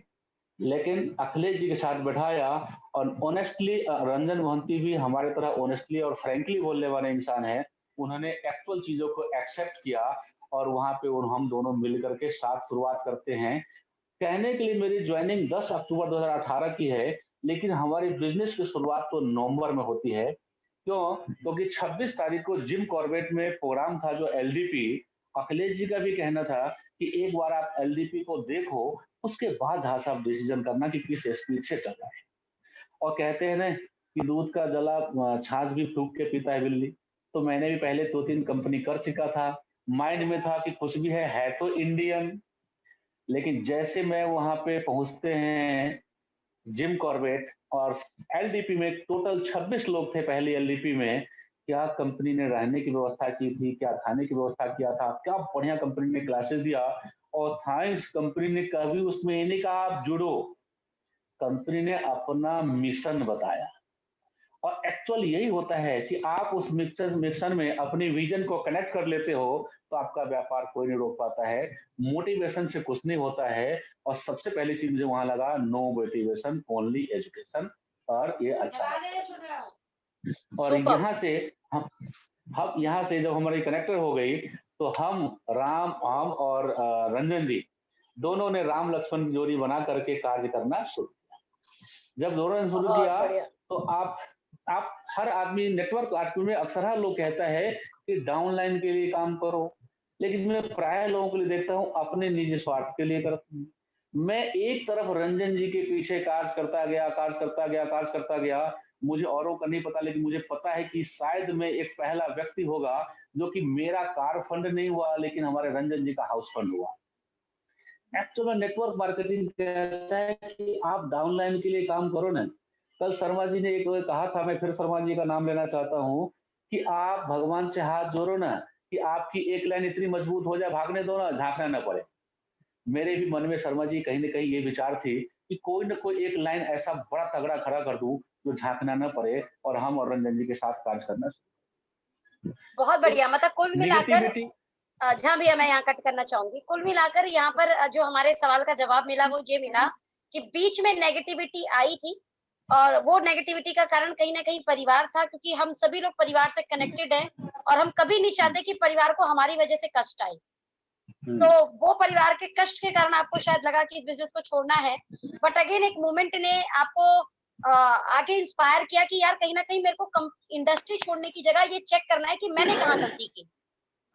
लेकिन अखिलेश जी के साथ बैठाया, और ऑनेस्टली रंजन मोहंती भी हमारे तरह ऑनेस्टली और फ्रैंकली बोलने वाले इंसान है। उन्होंने एक्चुअल चीजों को एक्सेप्ट किया, और वहां पे हम दोनों मिल करके साथ शुरुआत करते हैं। कहने के लिए मेरी ज्वाइनिंग 10 अक्टूबर 2018 की है, लेकिन हमारी बिजनेस की शुरुआत तो नवंबर में होती है। क्यों? क्योंकि 26 तारीख को जिम कॉर्बेट में प्रोग्राम था जो एलडीपी, अखिलेश जी का भी कहना था कि एक बार आप एलडीपी को देखो, उसके बाद जहां से आप डिसीजन करना कि किस स्पीड से चल रहा है। और कहते हैं ना कि दूध का जला छाछ भी फूंक के पीता है बिल्ली। तो मैंने भी पहले 2-3 कंपनी कर चुका था। माइंड में था कि कुछ भी है तो इंडियन। लेकिन जैसे मैं वहाँ पे पहुँचते हैं जिम कॉर्बेट और एलडीपी में टोटल 26 लोग थे पहले एलडीपी में। क्या कंपनी ने रहने की व्यवस्था की थी, क्या खाने की व्यवस्था किया था, क्या बढ़िया कंपनी ने क्लासेस दिया। और साइंस कंपनी ने कभी उसमें ये नहीं कहा आप जुड़ो, कंपनी ने अपना मिशन बताया। और एक्चुअल यही होता है कि आप उस मिशन में अपने विजन को कनेक्ट कर लेते हो तो आपका व्यापार कोई नहीं रोक पाता है। मोटिवेशन से कुछ नहीं होता है। और सबसे पहली चीज मुझे वहां लगा, नो मोटिवेशन ओनली एजुकेशन। और ये अच्छा और सुपर। यहाँ से हम यहाँ से जब हमारी कनेक्टर हो गई तो हम और रंजन जी दोनों ने राम लक्ष्मण जोड़ी बना करके कार्य करना शुरू किया। जब दोनों ने शुरू बहुत किया बढ़िया। तो आप हर आदमी नेटवर्क मार्केटिंग में अक्सर हर लोग कहता है कि डाउनलाइन के लिए काम करो, लेकिन मैं प्राय लोगों के लिए देखता हूँ अपने निजी स्वार्थ के लिए करता हूँ। मैं एक तरफ रंजन जी के पीछे कार्य करता गया। मुझे औरों का नहीं पता, लेकिन मुझे पता है कि शायद मैं एक पहला व्यक्ति होगा जो कि मेरा कार फंड नहीं हुआ लेकिन हमारे रंजन जी का हाउस फंड हुआ। एक्चुअल में नेटवर्क मार्केटिंग कहता है कि आप डाउनलाइन के लिए काम करो ना। कल शर्मा जी ने एक कहा था, मैं फिर शर्मा जी का नाम लेना चाहता हूँ कि आप भगवान से हाथ जोड़ो ना कि आपकी एक लाइन इतनी मजबूत हो जाए, भागने दो ना, झांकना ना पड़े। मेरे भी मन में शर्मा जी कहीं न कहीं ये विचार थी कि कोई न कोई एक लाइन ऐसा बड़ा तगड़ा खड़ा कर दूँ जो झांकना ना पड़े और हम और रंजन जी के साथ कार्य करना। बहुत उस बढ़िया, मतलब कुल मिलाकर नेगेटिविटी जहाँ भैया मैं यहाँ कट करना चाहूंगी। कुल मिलाकर यहाँ पर जो हमारे सवाल का जवाब मिला वो ये मिला कि बीच में नेगेटिविटी आई थी, और वो नेगेटिविटी का कारण कहीं ना कहीं परिवार था, क्योंकि हम सभी लोग परिवार से कनेक्टेड हैं और हम कभी नहीं चाहते कि परिवार को हमारी वजह से कष्ट आए। तो वो परिवार के कष्ट के कारण आपको शायद लगा कि इस बिजनेस को छोड़ना है, बट अगेन एक मोमेंट ने आपको आगे इंस्पायर किया कि यार कहीं ना कहीं मेरे को इंडस्ट्री छोड़ने की जगह ये चेक करना है कि मैंने कहाँ गलती की,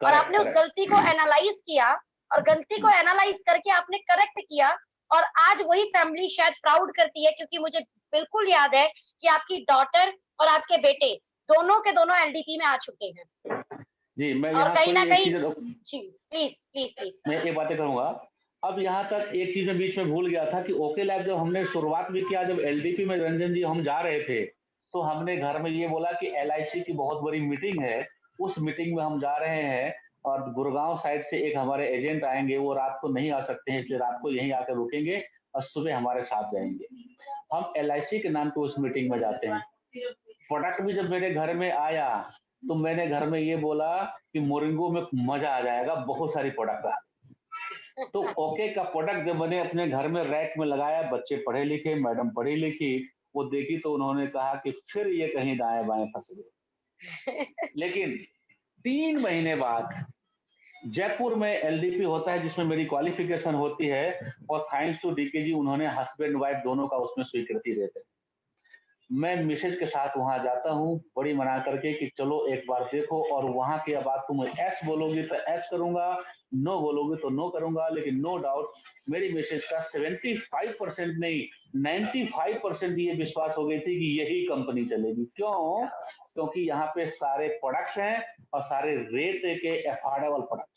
और करेक्ट, आपने उस करेक्ट। गलती को एनालाइज किया, और गलती को एनालाइज करके आपने करेक्ट किया, और आज वही फैमिली शायद प्राउड करती है, क्योंकि मुझे बिल्कुल याद है कि आपकी डॉटर और आपके बेटे दोनों के दोनों एलडीपी में आ चुके हैं। जी, मैं और यहाँ कहीं ना थोड़ी एक कहीं चीज़ जी, प्लीज प्लीज प्लीज। मैं ये बातें करूँगा। अब यहाँ तक एक चीज़ मैं बीच में भूल गया था कि ओके लैब जब हमने शुरुआत भी किया, जब एलडीपी में रंजन जी हम जा रहे थे, तो हमने घर में ये बोला कि एलआईसी की बहुत बड़ी मीटिंग है, उस मीटिंग में हम जा रहे हैं और गुड़गाँव साइड से एक हमारे एजेंट आएँगे, वो रात को नहीं आ सकते हैं, इसलिए रात को यहीं आकर रुकेंगे और सुबह हमारे साथ जाएँगे। हम एलआईसी के नाम पे उस मीटिंग में जाते हैं। प्रोडक्ट भी जब मेरे घर में आया, तो मैंने घर में ये बोला कि मोरिंगो में मज़ा आ जाएगा, बहुत सारी प्रोडक्ट आ। तो ओके का प्रोडक्ट जब मैंने अपने घर में रैक में लगाया, बच्चे पढ़े लिखे, मैडम पढ़ी लिखी, वो देखी तो उन्होंने कहा कि फिर ये कहीं दाएँ-बाएँ फँस गए। लेकिन 3 महीने बाद जयपुर में एलडीपी होता है जिसमें मेरी क्वालिफिकेशन होती है और थैंक्स टू डीकेजी उन्होंने हस्बैंड वाइफ दोनों का उसमें स्वीकृति देते हैं। मैं मिसेज के साथ वहाँ जाता हूँ, बड़ी मना करके कि चलो एक बार देखो, और वहाँ के अब आप तुम एस बोलोगी तो एस करूँगा, नो बोलोगे तो नो करूँगा, लेकिन नो डाउट मेरी मिसेज का 75% नहीं 95% ये विश्वास हो गई थी कि यही कंपनी चलेगी। क्यों? क्योंकि यहाँ पे सारे प्रोडक्ट्स हैं और सारे रेट के अफोर्डेबल प्रोडक्ट।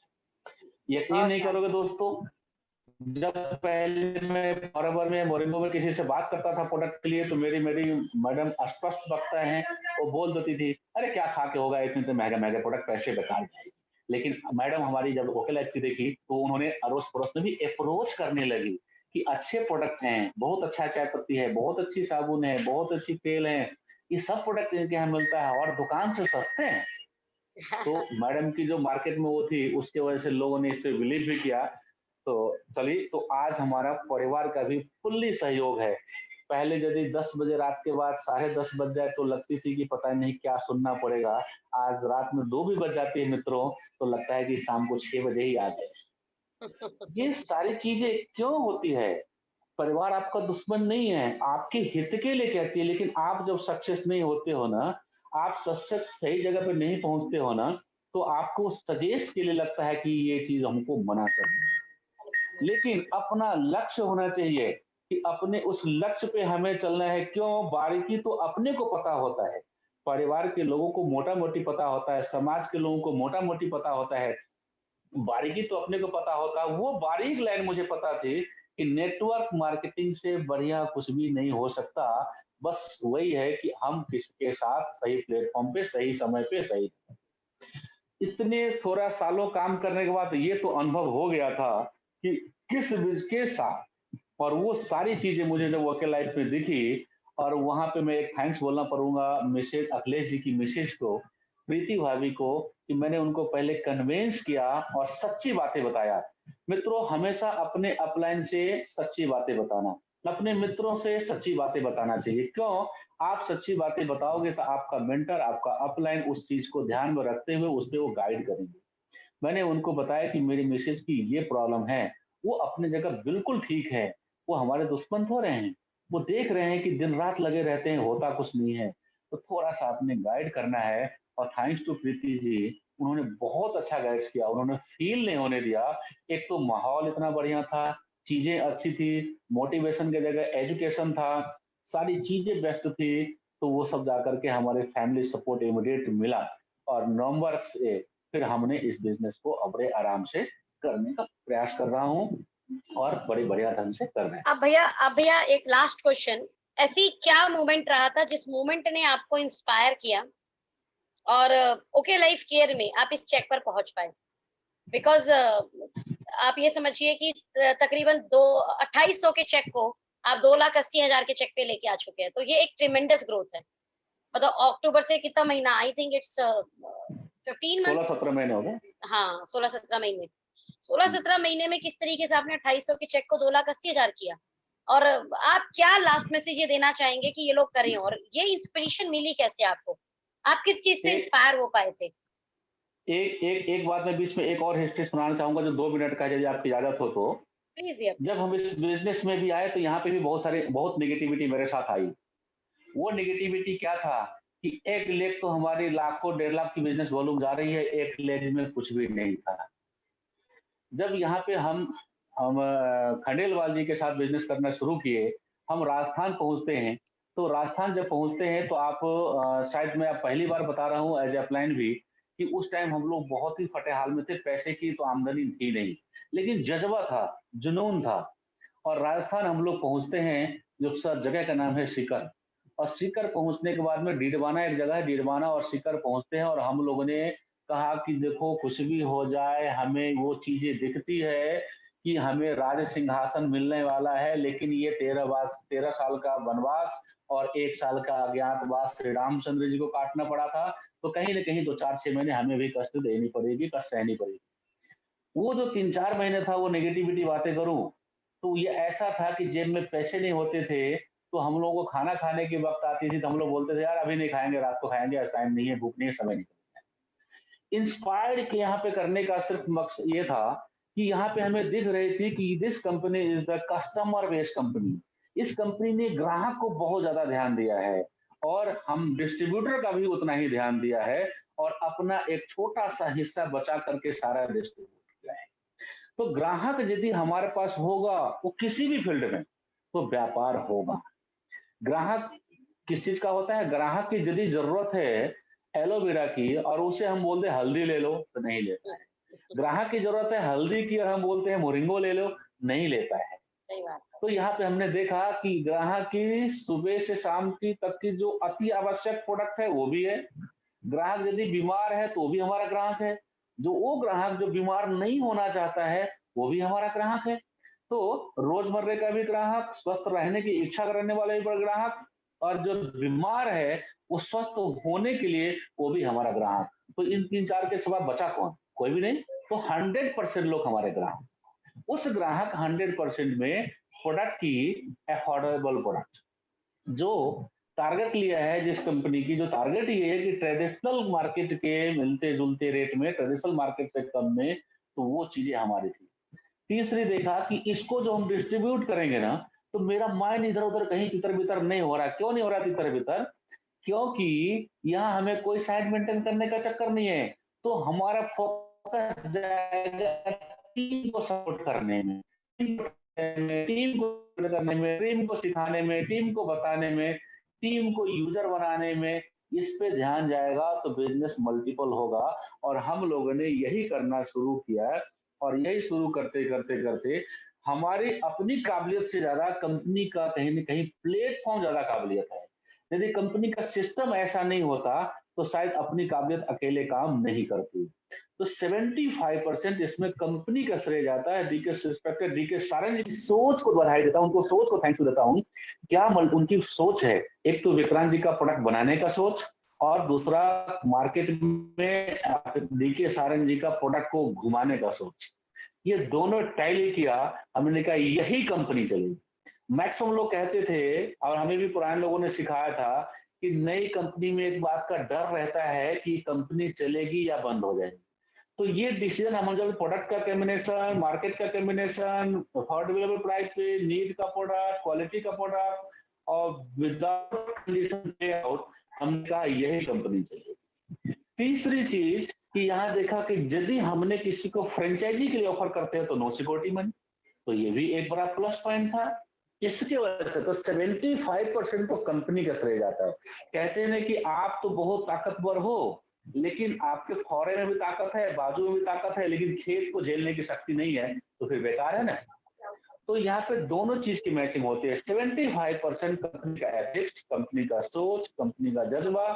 यकीन बहुत नहीं शानदार। करोगे दोस्तों, जब पहले मैं फॉरएवर में मोरिंगो में किसी से बात करता था प्रोडक्ट के लिए तो मेरी मेरी मैडम स्पष्ट वक्ता हैं, वो बोल देती थी अरे क्या खा के होगा इतने महंगे महंगे प्रोडक्ट, पैसे बेकार जाए। लेकिन मैडम हमारी जब वोकल ऐप की देखी तो उन्होंने अड़ोस पड़ोस में भी अप्रोच करने लगी कि अच्छे प्रोडक्ट हैं, बहुत अच्छा चाय पत्ती है, बहुत अच्छी साबुन है, बहुत अच्छी तेल है, ये सब प्रोडक्ट इनके यहाँ मिलता है और दुकान से सस्ते हैं। तो मैडम की जो मार्केट में वो थी उसके वजह से लोगों ने इस पे बिलीव भी किया। तो चलिए, तो आज हमारा परिवार का भी फुल्ली सहयोग है। पहले यदि 10 बजे रात के बाद 10:30 बज जाए तो लगती थी कि पता नहीं क्या सुनना पड़ेगा। आज रात में 2 भी बज जाती है मित्रों, तो लगता है कि शाम को 6 बजे ही आ जाए। ये सारी चीजें क्यों होती है? परिवार आपका दुश्मन नहीं है, आपके हित के लिए कहती है, लेकिन आप जब सक्सेस नहीं होते हो ना, आप सक्सेस सही जगह पे नहीं पहुंचते हो ना, तो आपको सजेस्ट के लिए लगता है कि ये चीज हमको मना कर रही है। लेकिन अपना लक्ष्य होना चाहिए कि अपने उस लक्ष्य पे हमें चलना है। क्यों? बारीकी तो अपने को पता होता है, परिवार के लोगों को मोटा-मोटी पता होता है, समाज के लोगों को मोटा-मोटी पता होता है, बारीकी तो अपने को पता होता है। वो बारीक लाइन मुझे पता थी कि नेटवर्क मार्केटिंग से बढ़िया कुछ भी नहीं हो सकता। बस वही है कि हम किसके साथ सही प्लेटफ़ॉर्म पे, सही समय पे, सही इतने थोड़ा सालों काम करने के बाद ये तो अनुभव हो गया था कि किसके साथ और वो सारी चीज़ें मुझे जब वर्क लाइफ में दिखी और वहाँ पे मैं एक थैंक्स बोलना पड़ूँगा मिसेज़ अखिलेश जी की मिसेज़ को, प्रीति भाभी को कि मैंने उनको पहले कन्विंस किया और सच्ची बातें बताया। मित्रों हमेशा अपने अपलाइन से सच्ची बातें बताना, अपने मित्रों से सच्ची बातें बताना चाहिए। क्यों? आप सच्ची बातें बताओगे तो आपका मेंटर, आपका अपलाइन उस चीज़ को ध्यान में रखते हुए उस पे वो गाइड करेंगे। मैंने उनको बताया कि मेरी मिसेज़ की ये प्रॉब्लम है, वो अपनी जगह बिल्कुल ठीक है, वो हमारे दुश्मन थोड़े हैं, वो देख रहे हैं कि दिन-रात लगे रहते हैं, होता कुछ नहीं है, तो थोड़ा-सा आपने गाइड करना है और थैंक्स टू प्रीति जी, उन्होंने बहुत अच्छा गाइड्स किया, उन्होंने फ़ील नहीं होने दिया। एक तो माहौल इतना बढ़िया था, चीज़ें अच्छी थी, मोटिवेशन की जगह एजुकेशन था, सारी चीज़ें बेस्ट थी, तो वो सब जाकर के हमारे फैमिली सपोर्ट इमीडिएट मिला और नवंबर से फिर हमने इस बिज़नेस को अब बड़े आराम से करने का प्रयास कर रहा हूँ और बड़े बढ़िया ढंग से कर रहे हैं। अब भैया एक लास्ट क्वेश्चन, ऐसी क्या मोमेंट रहा था जिस मोमेंट ने आपको इंस्पायर किया और ओके लाइफ केयर में आप इस चेक पर पहुंच पाए? बिकॉज आप ये समझिए कि तकरीबन 2800 के चेक को आप 2,80,000 के चेक पे लेके आ चुके हैं, तो ये एक ट्रिमेंडस ग्रोथ है। मतलब अक्टूबर से कितना महीना, आई थिंक इट्स 15 मंथ। 16-17 महीने हो गए। हाँ, 16-17 महीने। 16-17 महीने में किस तरीके से आपने 2800 के चेक को 2,80,000 किया? और आप क्या लास्ट मैसेज ये देना चाहेंगे कि ये लोग करें, और ये इंस्पिरेशन मिली कैसे आपको? आप किस चीज़ से एक इंस्पायर हो पाए थे? एक एक एक बात मैं बीच में एक और हिस्ट्री सुनाना चाहूँगा जो 2 मिनट का है, यदि आपकी इजाज़त हो तो। प्लीज़ भैया जब प्लीज़। हम इस बिज़नेस में भी आए तो यहाँ पे भी बहुत नेगेटिविटी मेरे साथ आई। वो नेगेटिविटी क्या था कि 1 लेग तो हमारी लाखों, 1.5 लाख की बिज़नेस वॉल्यूम जा रही है, 1 लेग में कुछ भी नहीं था। जब यहाँ पे हम खंडेलवाल जी के साथ बिज़नेस करना शुरू किए, हम राजस्थान पहुँचते हैं, तो राजस्थान जब पहुँचते हैं तो आप शायद मैं अब पहली बार बता रहा हूँ एज़ ए अपलाइन भी, कि उस टाइम हम लोग बहुत ही फटे-हाल में थे, पैसे की तो आमदनी थी नहीं, लेकिन जज़्बा था, जुनून था और राजस्थान हम लोग पहुँचते हैं, जो जगह का नाम है सीकर और सीकर पहुँचने के बाद में डीडवाना एक जगह है, डीडवाना और सीकर पहुँचते हैं और हम लोगों ने कहा कि देखो कुछ भी हो जाए, हमें वो चीज़ें दिखती है कि हमें राज सिंहासन मिलने वाला है, लेकिन ये 13 साल का वनवास और 1 साल का अज्ञातवास श्री रामचंद्र जी को काटना पड़ा था, तो कहीं न कहीं 2, 4, 6 महीने हमें भी कष्ट देनी पड़ेगी, कष्ट सहनी पड़ेगी। वो जो 3-4 महीने था वो नेगेटिविटी बातें करूँ, तो ये ऐसा था कि जेब में पैसे नहीं होते थे, तो हम लोगों को खाना खाने की वक़्त आती थी तो हम लोग बोलते थे यार अभी नहीं खाएँगे, रात को खाएँगे, आज टाइम नहीं है, भूख नहीं है, समय नहीं है। इंस्पायर्ड के यहाँ पे करने का सिर्फ मकसद ये था कि यहाँ पे हमें दिख रही थी कि this company is the customer based company. इस कंपनी ने ग्राहक को बहुत ज़्यादा ध्यान दिया है और हम डिस्ट्रीब्यूटर का भी उतना ही ध्यान दिया है और अपना एक छोटा-सा हिस्सा बचा करके सारा डिस्ट्रीब्यूट किया है। तो ग्राहक यदि हमारे पास होगा, वो किसी भी फील्ड में, तो व्यापार होगा। ग्राहक किस चीज़ का होता है? ग्राहक की यदि ज़रूरत है एलोवेरा की और उसे हम बोल दें हल्दी ले लो, तो नहीं लेता है। ग्राहक की ज़रूरत है हल्दी की और हम बोलते हैं मोरिंगो ले लो, नहीं लेता है। सही बात है। तो यहाँ पे हमने देखा कि ग्राहक की सुबह से शाम की तक की जो अति आवश्यक प्रोडक्ट है, वो भी है। ग्राहक यदि बीमार है, तो भी हमारा ग्राहक है। जो वो ग्राहक जो बीमार नहीं होना चाहता है, वो भी हमारा ग्राहक है। तो रोज़मर्रा का भी ग्राहक, स्वस्थ रहने की इच्छा करने वाले भी ग्राहक और जो बीमार है, वो स्वस्थ होने के लिए वो भी हमारा ग्राहक। तो इन 3-4 के सिवा बचा कौन? कोई भी नहीं। तो 100% लोग हमारे ग्राहक। उस ग्राहक 100% में प्रोडक्ट की अफोर्डेबल प्रोडक्ट जो टारगेट लिया है जिस कंपनी की जो टारगेट ये है कि ट्रेडिशनल मार्केट के मिलते-जुलते रेट में ट्रेडिशनल मार्केट से कम में, तो वो चीज़ें हमारी थी। तीसरी देखा कि इसको जो हम डिस्ट्रीब्यूट करेंगे ना, तो मेरा माइंड इधर-उधर कहीं तितर-बितर नहीं हो रहा है। क्यों नहीं हो रहा तितर-बितर? क्योंकि यहाँ हमें कोई साइड मेंटेन करने का चक्कर नहीं है। तो हमारा फोकस जाएगा टीम को सपोर्ट करने में, टीम को करने में, टीम को सिखाने में, टीम को बताने में, टीम को यूज़र बनाने में, इस पे ध्यान जाएगा तो बिजनेस मल्टीपल होगा। और हम लोगों ने यही करना शुरू किया है, और यही शुरू करते करते करते हमारी अपनी काबिलियत से ज्यादा कंपनी का कहीं न कहीं प्लेटफॉर्म ज्यादा काबिलियत है। यदि कंपनी का सिस्टम ऐसा नहीं होता तो शायद अपनी काबिलियत अकेले काम नहीं करती। तो 75% इसमें कंपनी का श्रेय जाता है। डीके सारंग जी की सोच को बधाई देता हूँ, उनको सोच को थैंक यू देता हूँ। क्या उनकी सोच है, एक तो विक्रांत जी का प्रोडक्ट बनाने का सोच, और दूसरा मार्केट में डीके सारंग जी का प्रोडक्ट को घुमाने का सोच। ये दोनों टैली किया, हमने कहा यही कंपनी चलेगी। मैक्सिमम लोग कहते थे, और हमें भी पुराने लोगों ने सिखाया था, कि नई कंपनी में एक बात का डर रहता है कि कंपनी चलेगी या बंद हो जाएगी। तो ये डिसीजन हम जब प्रोडक्ट का कॉम्बिनेशन, मार्केट का कॉम्बिनेशन, अफोर्डेबल प्राइस पे, नीड का प्रोडक्ट, क्वालिटी का प्रोडक्ट, और विदाउट कंडीशन पे आउट, हमने कहा यही कंपनी चलेगी। तीसरी चीज कि यहाँ देखा कि यदि हमने किसी को फ्रेंचाइजी के लिए ऑफर करते हैं तो नो सिक्योरिटी मनी, तो ये भी एक बड़ा प्लस पॉइंट था। इसके वजह से तो 75% तो कंपनी का श्रेय जाता है। कहते हैं कि आप तो बहुत ताकतवर हो, लेकिन आपके फौरे में भी ताकत है, बाजू में भी ताकत है, लेकिन खेत को झेलने की शक्ति नहीं है, तो फिर बेकार है ना। तो यहाँ पे दोनों चीज की मैचिंग होती है। 75% कंपनी का एथिक्स, कंपनी का सोच, कंपनी का जज्बा,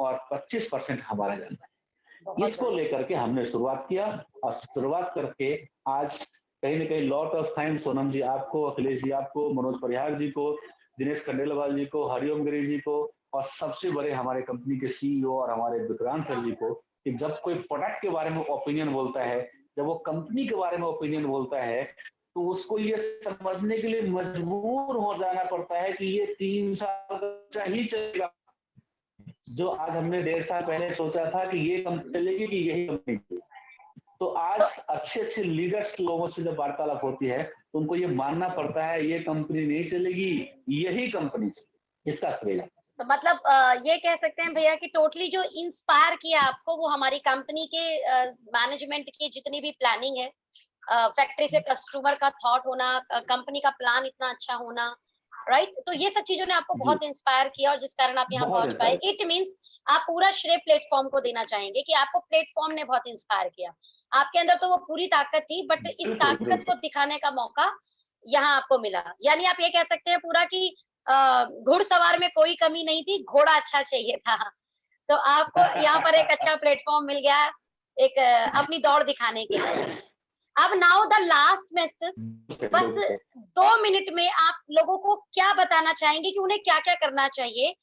और 25% हमारा जज्बा। इसको लेकर के हमने शुरुआत किया, और शुरुआत करके आज कहीं ना कहीं लॉट ऑफ थैंक्स सोनम जी आपको, अखिलेश जी आपको, मनोज परिहार जी को, दिनेश खंडेलवाल जी को, हरिओम गिरी जी को, और सबसे बड़े हमारे कंपनी के सीईओ और हमारे विक्रांत सर जी को, कि जब कोई प्रोडक्ट के बारे में ओपिनियन बोलता है, जब वो कंपनी के बारे में ओपिनियन बोलता है, तो उसको ये समझने के लिए मजबूर हो जाना पड़ता है कि ये 3 साल ही चलेगा। जो आज हमने 1.5 साल पहले सोचा था कि ये कंपनी चलेगी कि यही कंपनी चलेगी। तो आज अच्छे अच्छे लीडर्स लोगों से जब वार्तालाप होती है तो उनको ये मानना पड़ता है ये कंपनी नहीं चलेगी, यही कंपनी चलेगी। इसका श्रेय। तो मतलब ये कह सकते हैं भैया कि टोटली जो इंस्पायर किया आपको वो हमारी कंपनी के मैनेजमेंट की जितनी भी प्लानिंग है, फैक्ट्री से कस्टमर का थॉट होना, कंपनी का प्लान इतना अच्छा होना, राइट। तो ये सब चीजों ने आपको बहुत इंस्पायर किया और जिस कारण आप यहाँ पहुंच पाए। इट मींस आप पूरा श्रेय प्लेटफॉर्म को देना चाहेंगे कि आपको प्लेटफॉर्म ने बहुत इंस्पायर किया। आपके अंदर तो वो पूरी ताकत थी, बट इस ताकत को दिखाने का मौका यहाँ आपको मिला। यानी आप ये कह सकते हैं पूरा कि घुड़सवार में कोई कमी नहीं थी, घोड़ा अच्छा चाहिए था। तो आपको यहाँ पर एक अच्छा प्लेटफॉर्म मिल गया, एक अपनी दौड़ दिखाने के लिए। अब नाउ द लास्ट मैसेज, बस 2 मिनट में आप लोगों को क्या बताना चाहेंगे कि उन्हें क्या क्या करना चाहिए।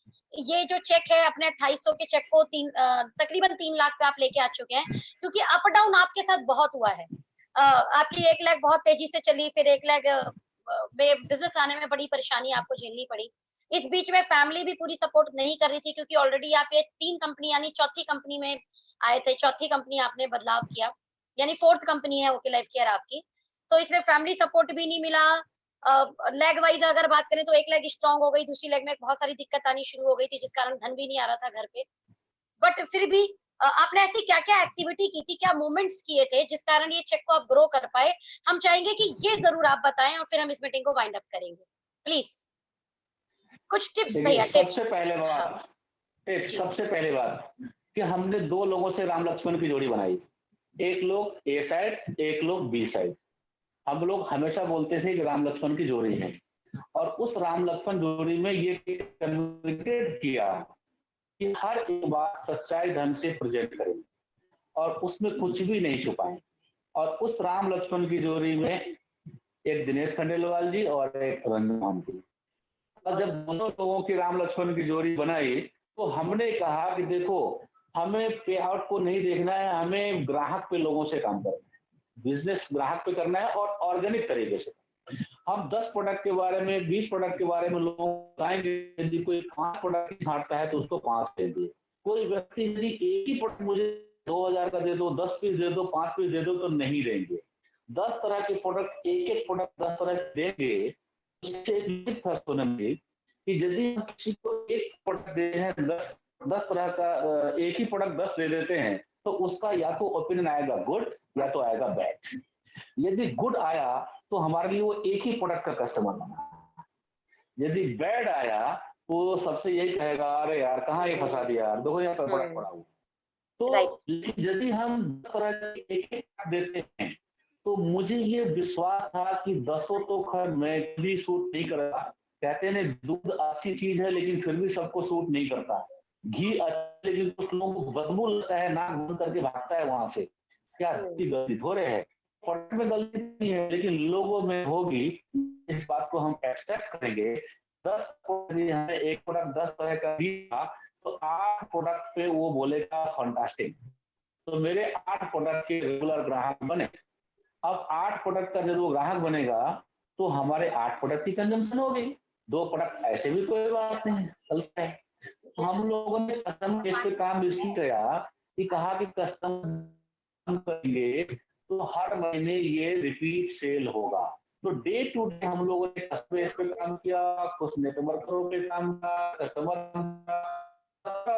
ये जो चेक है, अपने 2800 के चेक को तकरीबन 3 लाख पे आप लेके आ चुके हैं, क्योंकि अप डाउन आपके साथ बहुत हुआ है। आपकी 1 लाख बहुत तेजी से चली, फिर 1 लाख में बिजनेस आने में बड़ी परेशानी आपको झेलनी पड़ी। इस बीच में फैमिली भी पूरी सपोर्ट नहीं कर रही थी, क्योंकि ऑलरेडी आप ये 3 कंपनी यानी चौथी कंपनी में आए थे, चौथी कंपनी आपने बदलाव किया, यानी 4th कंपनी है ओके लाइफ केयर आपकी। तो इसमें फैमिली सपोर्ट भी नहीं मिला। लेग वाइज अगर बात करें तो एक लेग स्ट्रांग हो गई, दूसरी लेग में बहुत सारी दिक्कत आनी शुरू हो गई थी, जिस कारण धन भी नहीं आ रहा था घर पे। बट फिर भी आपने ऐसी क्या क्या एक्टिविटी की थी, क्या मूवमेंट्स किए थे जिस कारण ये चेक को आप ग्रो कर पाए। हम चाहेंगे कि ये जरूर आप बताएं और फिर हम इस मीटिंग को वाइंड अप करेंगे। प्लीज कुछ टिप्स भैया। सबसे पहले बात, सबसे पहले बात कि हमने 2 लोगों से राम लक्ष्मण की जोड़ी बनाई। एक लोग ए साइड, एक लोग बी साइड। हम लोग हमेशा बोलते थे कि राम लक्ष्मण की जोड़ी है, और उस राम लक्ष्मण जोड़ी में ये कम्युनिकेट किया कि हर एक बात सच्चाई ढंग से प्रेजेंट करें और उसमें कुछ भी नहीं छुपाएं। और उस राम लक्ष्मण की जोड़ी में एक दिनेश खंडेलवाल जी और एक रंजन जी। और जब दोनों लोगों की राम लक्ष्मण की जोड़ी बनाई तो हमने कहा कि देखो, हमें पे आउट को नहीं देखना है, हमें ग्राहक पे लोगों से काम करना है, बिजनेस ग्राहक पे करना है, और ऑर्गेनिक तरीके से। हम 10 प्रोडक्ट के बारे में, 20 प्रोडक्ट के बारे में लोगों को बताएंगे। यदि कोई 5 प्रोडक्ट छांटता है तो उसको 5 दे दिए। कोई व्यक्ति यदि एक ही प्रोडक्ट मुझे 2000 का दे दो, 10 पीस दे दो, 5 पीस दे दो, तो नहीं देंगे। 10 तरह के प्रोडक्ट, एक प्रोडक्ट 10 तरह देंगे। उससे एक था सोनम जी कि यदि हम किसी को एक प्रोडक्ट दे रहे हैं, 10 तरह का, एक ही प्रोडक्ट 10 दे देते हैं, तो उसका या तो ओपिनियन आएगा गुड या तो आएगा बैड। यदि गुड आया तो हमारे लिए वो एक ही प्रोडक्ट का कस्टमर बना। यदि बैड आया वो सबसे यही कहेगा, अरे यार कहाँ ये फंसा दिया यार, देखो यहाँ पे प्रोडक्ट पड़ा हुआ। राइट। तो लेकिन यदि हम 10 तरह के एक-एक देते हैं, तो मुझे ये विश्वास था कि दसों तो खैर मैं भी सूट नहीं करेगा। कहते हैं ना दूध अच्छी चीज़ है लेकिन फिर भी सबको सूट नहीं करता। घी अच्छा लेकिन कुछ लोगों को बदबू लगता है, नाक बंद करके भागता है वहाँ से। क्या इसकी गलती थोड़े है। प्रोडक्ट में गलती नहीं है लेकिन लोगों में होगी, इस बात को हम एक्सेप्ट करेंगे। 10 यदि हमें एक प्रोडक्ट 10 तरह का दिया, तो 8 प्रोडक्ट पे वो बोलेगा फैंटास्टिक। तो मेरे 8 प्रोडक्ट के रेगुलर ग्राहक बने। अब 8 प्रोडक्ट का जब वो ग्राहक बनेगा, तो हमारे 8 प्रोडक्ट की कंजम्पशन हो गई। 2 प्रोडक्ट ऐसे भी कोई बात नहीं, चलता है। तो हम लोगों ने कस्टमर बेस पे काम इसलिए किया कि कहा कि कस्टमर करेंगे तो हर महीने ये रिपीट सेल होगा। तो डे टू डे हम लोगों ने कस्टमर बेस पे काम किया, कुछ नेटवर्करों पे काम किया, कस्टमर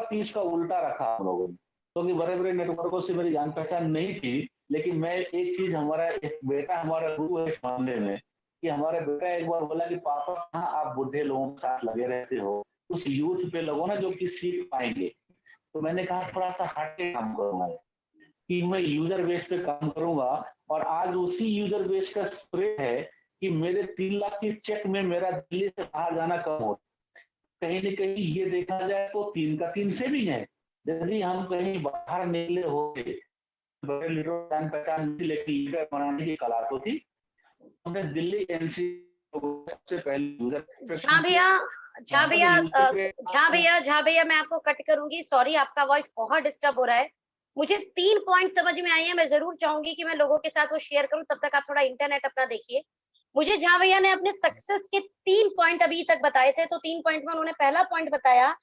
30 का उल्टा रखा हम लोगों ने, क्योंकि बड़े-बड़े नेटवर्कों से मेरी जान पहचान नहीं थी। लेकिन मैं एक चीज, हमारा एक बेटा हमारा गुरु है इस मामले में, कि हमारे बेटा एक बार बोला कि पापा कहाँ आप बुढ़े लोगों के साथ लगे रहते हो, उस यूथ पे लगो ना जो कि सीख पाएंगे। तो मैंने कहा थोड़ा सा हट के काम करूंगा, कि मैं यूजर बेस पे काम करूंगा। और आज उसी यूजर बेस का श्रेय है कि मेरे 3 लाख की चेक में मेरा दिल्ली से बाहर जाना कम हो। कहीं न कहीं ये देखा जाए तो 3 का 3 सेविंग है। यदि हम कहीं बाहर निकले होते, बड़े लीडरों जान पहचान नहीं थी लेकिन लीडर बनाने की कला तो थी। हमने दिल्ली एनसीआर को सबसे पहले यूजर पे झा काम किया। भैया, झा जब भैया, यूजर पे झा भैया मैं आपको कट करूंगी, सॉरी आपका वॉइस बहुत डिस्टर्ब हो रहा है। मुझे 3 पॉइंट समझ में आए हैं, मैं जरूर चाहूंगी कि मैं लोगों के साथ वो शेयर करूं, तब तक आप थोड़ा इंटरनेट अपना देखिए। मुझे झा भैया ने अपने सक्सेस के 3 पॉइंट अभी तक बताए थे, तो 3 पॉइंट में उन्होंने पहला पॉइंट बताया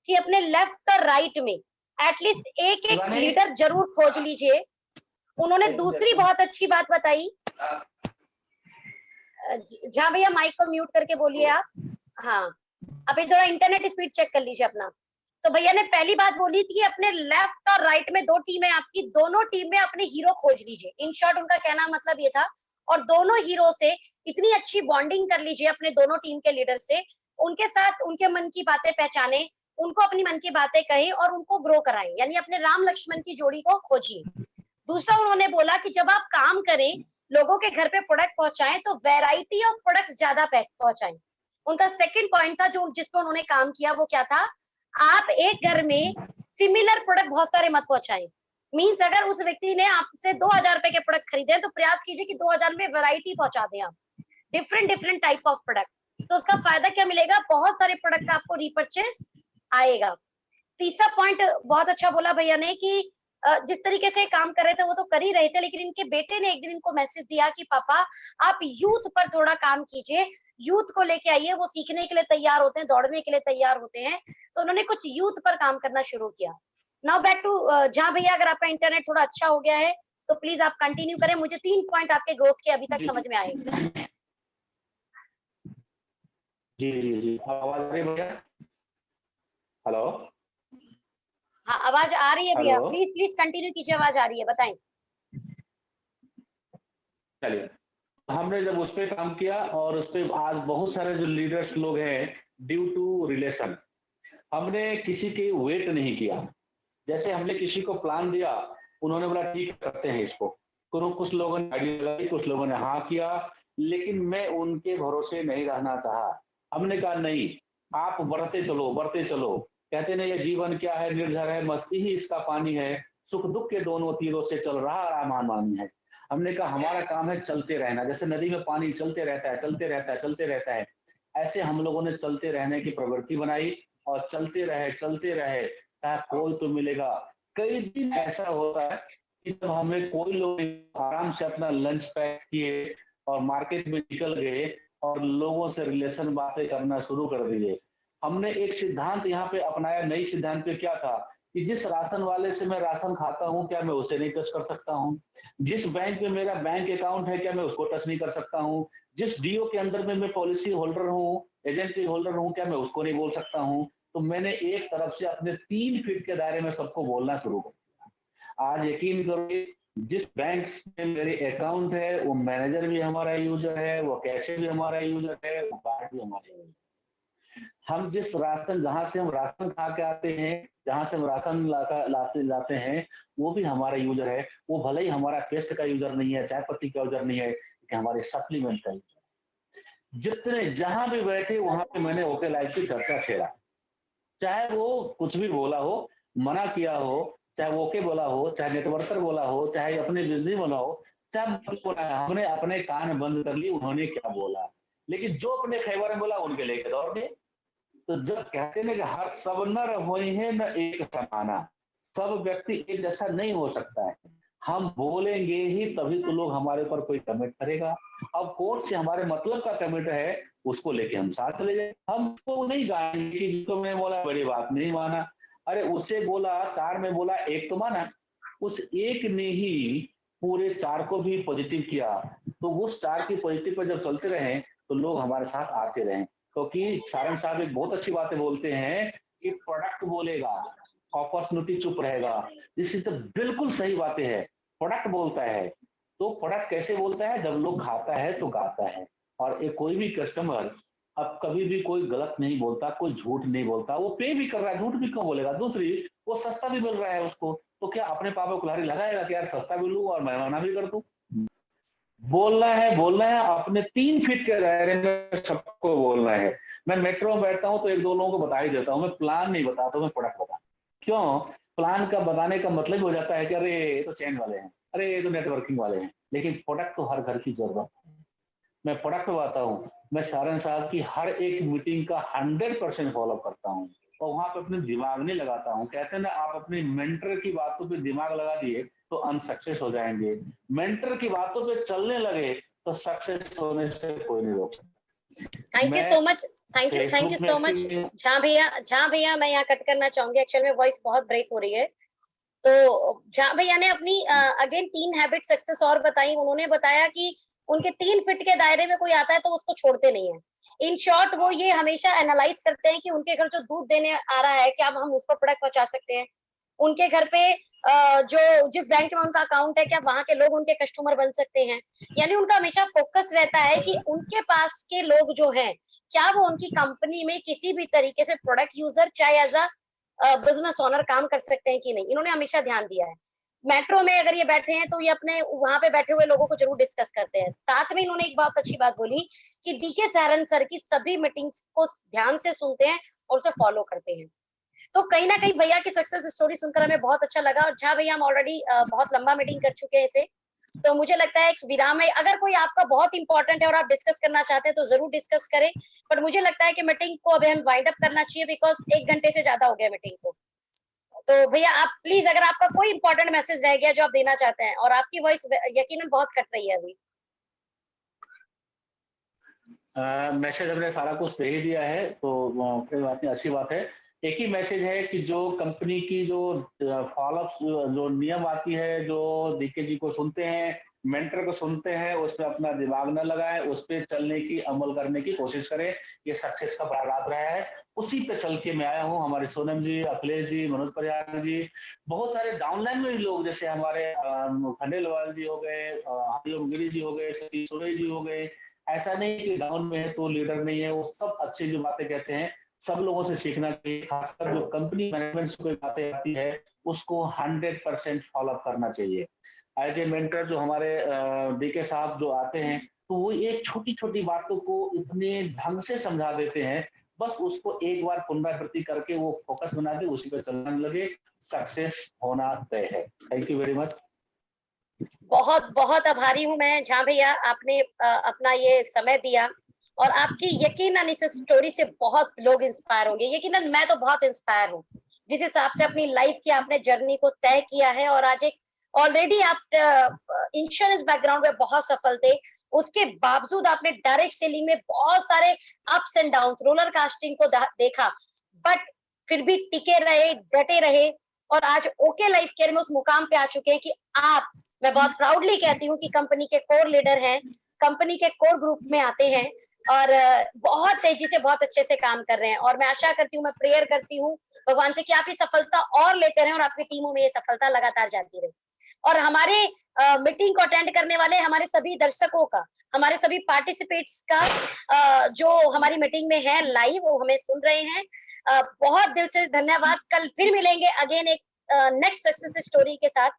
कि अपने लेफ्ट और राइट में एटलीस्ट एक-एक शिवानी, लीडर जरूर खोज लीजिए। उन्होंने एक दूसरी मिनट, बहुत अच्छी बात बताई, झा भैया माइक को म्यूट करके बोलिए आप। हाँ, अभी थोड़ा इंटरनेट स्पीड चेक कर लीजिए अपना। तो भैया ने पहली बात बोली थी कि अपने लेफ्ट और राइट में 2 टीम है आपकी, दोनों टीम में अपने हीरो खोज लीजिए। इन शॉर्ट उनका कहना मतलब ये था, और दोनों हीरो से इतनी अच्छी बॉन्डिंग कर लीजिए अपने दोनों टीम के लीडर से, उनके साथ उनके मन की बातें पहचाने, उनको अपनी मन की बातें कहें और उनको ग्रो कराएं, यानी अपने राम लक्ष्मण की जोड़ी को खोजिए। दूसरा उन्होंने बोला कि जब आप काम करें, लोगों के घर पे प्रोडक्ट पहुंचाएं, तो वैरायटी ऑफ प्रोडक्ट्स ज्यादा पहुंचाएं। उनका सेकंड पॉइंट था जो जिस पर उन्होंने काम किया, वो क्या था, आप एक घर में सिमिलर प्रोडक्ट बहुत सारे मत पहुंचाएं। मीन्स अगर उस व्यक्ति ने आपसे 2000 रुपए के प्रोडक्ट खरीदे तो प्रयास कीजिए कि 2000 में वैरायटी पहुंचा दें आप, different different type of product. तो उसका फायदा क्या मिलेगा, बहुत सारे प्रोडक्ट का आपको रिपर्चेस आएगा। तीसरा पॉइंट बहुत अच्छा बोला भैया ने कि जिस तरीके से काम कर रहे थे वो तो कर ही रहे थे, लेकिन इनके बेटे ने एक दिन इनको मैसेज दिया कि पापा आप यूथ पर थोड़ा काम कीजिए, यूथ को लेके आइए, वो सीखने के लिए तैयार होते हैं, दौड़ने के लिए तैयार होते हैं। तो उन्होंने कुछ यूथ पर काम करना शुरू किया। नाउ बैक टू जहां भैया, अगर आपका इंटरनेट थोड़ा अच्छा हो गया है तो प्लीज आप कंटिन्यू करें, मुझे 3 पॉइंट आपके ग्रोथ के अभी तक समझ में आए। जी जी जी, आवाज आ रही है भैया? हेलो हाँ, आवाज आ रही है भैया, हेलो, प्लीज प्लीज कंटिन्यू कीजिए, आवाज आ रही है, बताएं। चलिए। हमने जब उस पे काम किया और उस पे आज बहुत सारे जो लीडर्स लोग हैं, ड्यू टू रिलेशन, हमने किसी की वेट नहीं किया। जैसे हमने किसी को प्लान दिया, उन्होंने बोला ठीक करते हैं इसको। कुछ लोगों ने आइडिया लगाई, कुछ लोगों ने हाँ किया, लेकिन मैं उनके भरोसे नहीं रहना चाहा। हमने कहा नहीं, आप बढ़ते चलो बढ़ते चलो। कहते नहीं, ये जीवन क्या है, निर्झर है, मस्ती ही इसका पानी है, सुख दुख के दोनों तीरों से चल रहा रामानी है। हमने कहा हमारा काम है चलते रहना, जैसे नदी में पानी चलते रहता है चलते रहता है चलते रहता है, ऐसे हम लोगों ने चलते रहने की प्रवृत्ति बनाई और चलते रहे, कोई तो मिलेगा। कई दिन ऐसा होता है कि जब हमें कोई लोग आराम से अपना लंच पैक किए और मार्केट में निकल गए और लोगों से रिलेशन बातें करना शुरू कर दिए। हमने एक सिद्धांत यहाँ पे अपनाया, नई सिद्धांत पे क्या था कि जिस राशन वाले से मैं राशन खाता हूँ, क्या मैं उसे नहीं टच कर सकता हूँ? जिस बैंक में मेरा बैंक अकाउंट है, क्या मैं उसको टच नहीं कर सकता हूँ? जिस डीओ के अंदर में मैं पॉलिसी होल्डर हूँ, एजेंट होल्डर हूँ, क्या मैं उसको नहीं बोल सकता हूँ? तो मैंने एक तरफ से अपने 3 फीट के दायरे में सबको बोलना शुरू कर दिया। आज यकीन करोगे, जिस बैंक में मेरे अकाउंट है, वो मैनेजर भी हमारा यूजर है, वो कैशियर भी हमारा यूजर है, वो कार्ड भी हमारा यूजर है। हम जिस राशन, जहाँ से हम राशन खा के आते हैं, जहाँ से हम राशन लाते हैं, वो भी हमारा यूजर है। वो भले ही हमारा पेस्ट का यूजर नहीं है, चाय पत्ती का यूजर नहीं है, लेकिन हमारे सप्लीमेंट का यूजर। जितने जहां भी बैठे वहां पे मैंने ओके लाइफ की चर्चा छेड़ा, चाहे वो कुछ भी बोला हो, मना किया हो, चाहे वो ओके बोला हो, चाहे नेटवर्कर बोला हो, चाहे अपने बिजली बोला हो, चाहे बोला, हमने अपने कान बंद कर लिए उन्होंने क्या बोला, लेकिन जो अपने फेवर में बोला उनके लेके दौड़ गए। तो जब कहते हैं कि हर सब नर होए हैं न एक समाना, सब व्यक्ति एक जैसा नहीं हो सकता है। हम बोलेंगे ही तभी तो लोग हमारे ऊपर कोई कमेंट करेगा। अब कौन से हमारे मतलब का कमेंट है उसको लेके हम साथ चले जाए, हम उसको नहीं गाएंगे कि जिसको मैं बोला बड़ी बात नहीं माना। अरे उससे बोला, चार में बोला एक तो माना, उस एक ने ही पूरे चार को भी पॉजिटिव किया। तो उस चार की पॉजिटिव पर जब चलते रहे तो लोग हमारे साथ आते रहे। क्योंकि सारंग साहब एक बहुत अच्छी बातें बोलते हैं कि प्रोडक्ट बोलेगा, अपॉर्चुनिटी चुप रहेगा। दिस इज द बिल्कुल सही बातें है। प्रोडक्ट बोलता है, तो प्रोडक्ट कैसे बोलता है, जब लोग खाता है तो गाता है। और एक कोई भी कस्टमर अब कभी भी कोई गलत नहीं बोलता, कोई झूठ नहीं बोलता, वो पे भी कर रहा है, झूठ भी क्यों बोलेगा। दूसरी, वो सस्ता भी मिल रहा है उसको, तो क्या अपने पापा को कुल्हाड़ी लगाएगा कि यार सस्ता भी लूं और मैं मना भी कर दूं। बोलना है अपने 3 फीट के दायरे में सबको बोलना है। मैं मेट्रो में बैठता हूँ तो एक दो लोगों को बता ही देता हूँ, मैं प्लान नहीं बताता, मैं प्रोडक्ट बताता। क्यों? प्लान का बताने का मतलब हो जाता है कि अरे ये तो चैन वाले हैं, अरे ये तो नेटवर्किंग वाले हैं, लेकिन प्रोडक्ट तो हर घर की जरूरत है। मैं प्रोडक्ट बताता हूँ, मैं सारन साहब की हर एक मीटिंग का 100% फॉलो करता हूँ और वहां पे अपने दिमाग नहीं लगाता हूँ। कहते हैं ना, आप अपने मेंटर की बातों पे दिमाग लगा दिए तो अनसक्सेस हो जाएंगे, मेंटर की बातों पे चलने लगे तो सक्सेस होने से कोई नहीं रोक सकता। थैंक यू मैं so much, thank you Facebook में सो एक्टिव मच। नहीं हूँ। जहाँ भैया मैं यहाँ कट करना चाहूंगी, एक्चुअल में वॉइस बहुत ब्रेक हो रही है। तो जहाँ भैया ने अपनी अगेन 3 हैबिट सक्सेस और बताई, उन्होंने बताया कि उनके 3 फीट के दायरे में कोई आता है तो उसको छोड़ते नहीं है। इन शॉर्ट वो ये हमेशा एनालाइज करते हैं कि उनके घर जो दूध देने आ रहा है, क्या हम उसको प्रोडक्ट पहुंचा सकते हैं। उनके घर पे जो जिस बैंक में उनका अकाउंट है, क्या वहां के लोग उनके कस्टमर बन सकते हैं। यानी उनका हमेशा फोकस रहता है कि उनके पास के लोग जो हैं, क्या वो उनकी कंपनी में किसी भी तरीके से प्रोडक्ट यूजर, चाहे एज अ बिजनेस ओनर काम कर सकते हैं कि नहीं। इन्होंने हमेशा ध्यान दिया है। मेट्रो में अगर ये बैठे हैं तो ये अपने वहां पे बैठे हुए लोगों को जरूर डिस्कस करते हैं। साथ में इन्होंने एक बहुत अच्छी बात बोली कि डीके सारन सर की सभी मीटिंग्स को ध्यान से सुनते हैं और उसे फॉलो करते हैं। तो कहीं ना कहीं भैया की सक्सेस स्टोरी सुनकर हमें बहुत अच्छा लगा। और जहाँ भैया हम ऑलरेडी बहुत लंबा मीटिंग कर चुके हैं इसे, तो मुझे लगता है एक विराम है। अगर कोई आपका बहुत इंपॉर्टेंट है और आप डिस्कस करना चाहते हैं तो जरूर डिस्कस करें, बट मुझे लगता है कि मीटिंग को अभी हम वाइंड अप करना चाहिए, बिकॉज 1 घंटे से ज्यादा हो गया मीटिंग को। तो भैया आप प्लीज, अगर आपका कोई इंपॉर्टेंट मैसेज रह गया जो आप देना चाहते हैं, और आपकी वॉइस यकीनन बहुत कट रही है अभी। मैसेज हमने सारा कुछ दे ही दिया है, तो कोई बात नहीं, अच्छी बात है। एक ही मैसेज है कि जो कंपनी की जो फॉलोअप जो नियम आती है, जो डीके जी को सुनते हैं, मेंटर को सुनते हैं, उस पर अपना दिमाग न लगाएं, उस पर चलने की, अमल करने की कोशिश करें। ये सक्सेस का बड़ा रात रहा है, उसी पे चल के मैं आया हूँ। हमारे सोनम जी, अखिलेश जी, मनोज परिहार जी, बहुत सारे डाउनलाइन में भी लोग, जैसे हमारे खंडेलवाल जी हो गए, हरिओम गिरी जी हो गए, सतीश सोरेन जी हो गए। ऐसा नहीं कि डाउन में है तो लीडर नहीं है, वो सब अच्छी जो बातें कहते हैं, सब लोगों से सीखना चाहिए। खासकर जो कंपनी मैनेजमेंट से कोई बातें आती है उसको 100% फॉलोअप करना चाहिए। एज ए मेंटर जो हमारे डीके साहब जो आते हैं, तो वो एक छोटी छोटी बातों को इतने ढंग से समझा देते हैं, बस उसको एक बार पुनरावृत्ति करके वो फोकस बना दे, उसी पे चलने लगे, सक्सेस होना तय है। Thank you very much. बहुत बहुत आभारी हूँ मैं जहाँ भैया, आपने अपना ये समय दिया। और आपकी यकीनन इस स्टोरी से बहुत लोग इंस्पायर होंगे। यकीनन मैं तो बहुत इंस्पायर हूँ, जिस हिसाब से अपनी लाइफ की आपने जर्नी को तय किया है। और आज एक ऑलरेडी आप इंश्योरेंस बैकग्राउंड में बहुत सफल थे, उसके बावजूद आपने डायरेक्ट सेलिंग में बहुत सारे ups and down, roller casting को देखा, बट फिर भी टिके रहे, डटे रहे, और आज ओके लाइफ केयर में उस मुकाम पे आ चुके हैं कि आप, मैं बहुत प्राउडली कहती हूँ कि कंपनी के कोर लीडर हैं, कंपनी के कोर ग्रुप में आते हैं, और बहुत तेजी से बहुत अच्छे से काम कर रहे हैं। और मैं आशा करती हूँ, मैं प्रेयर करती हूँ भगवान से कि आप ये सफलता और लेते रहें और आपकी टीमों में ये सफलता लगातार जाती रहे। और हमारे मीटिंग को अटेंड करने वाले हमारे सभी दर्शकों का, हमारे सभी पार्टिसिपेट्स का जो हमारी मीटिंग में है लाइव, वो हमें सुन रहे हैं, बहुत दिल से धन्यवाद। कल फिर मिलेंगे अगेन एक नेक्स्ट सक्सेस स्टोरी के साथ,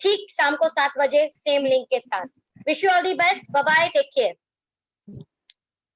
ठीक शाम को 7 बजे सेम लिंक के साथ। Wish you all the best, bye bye, take care.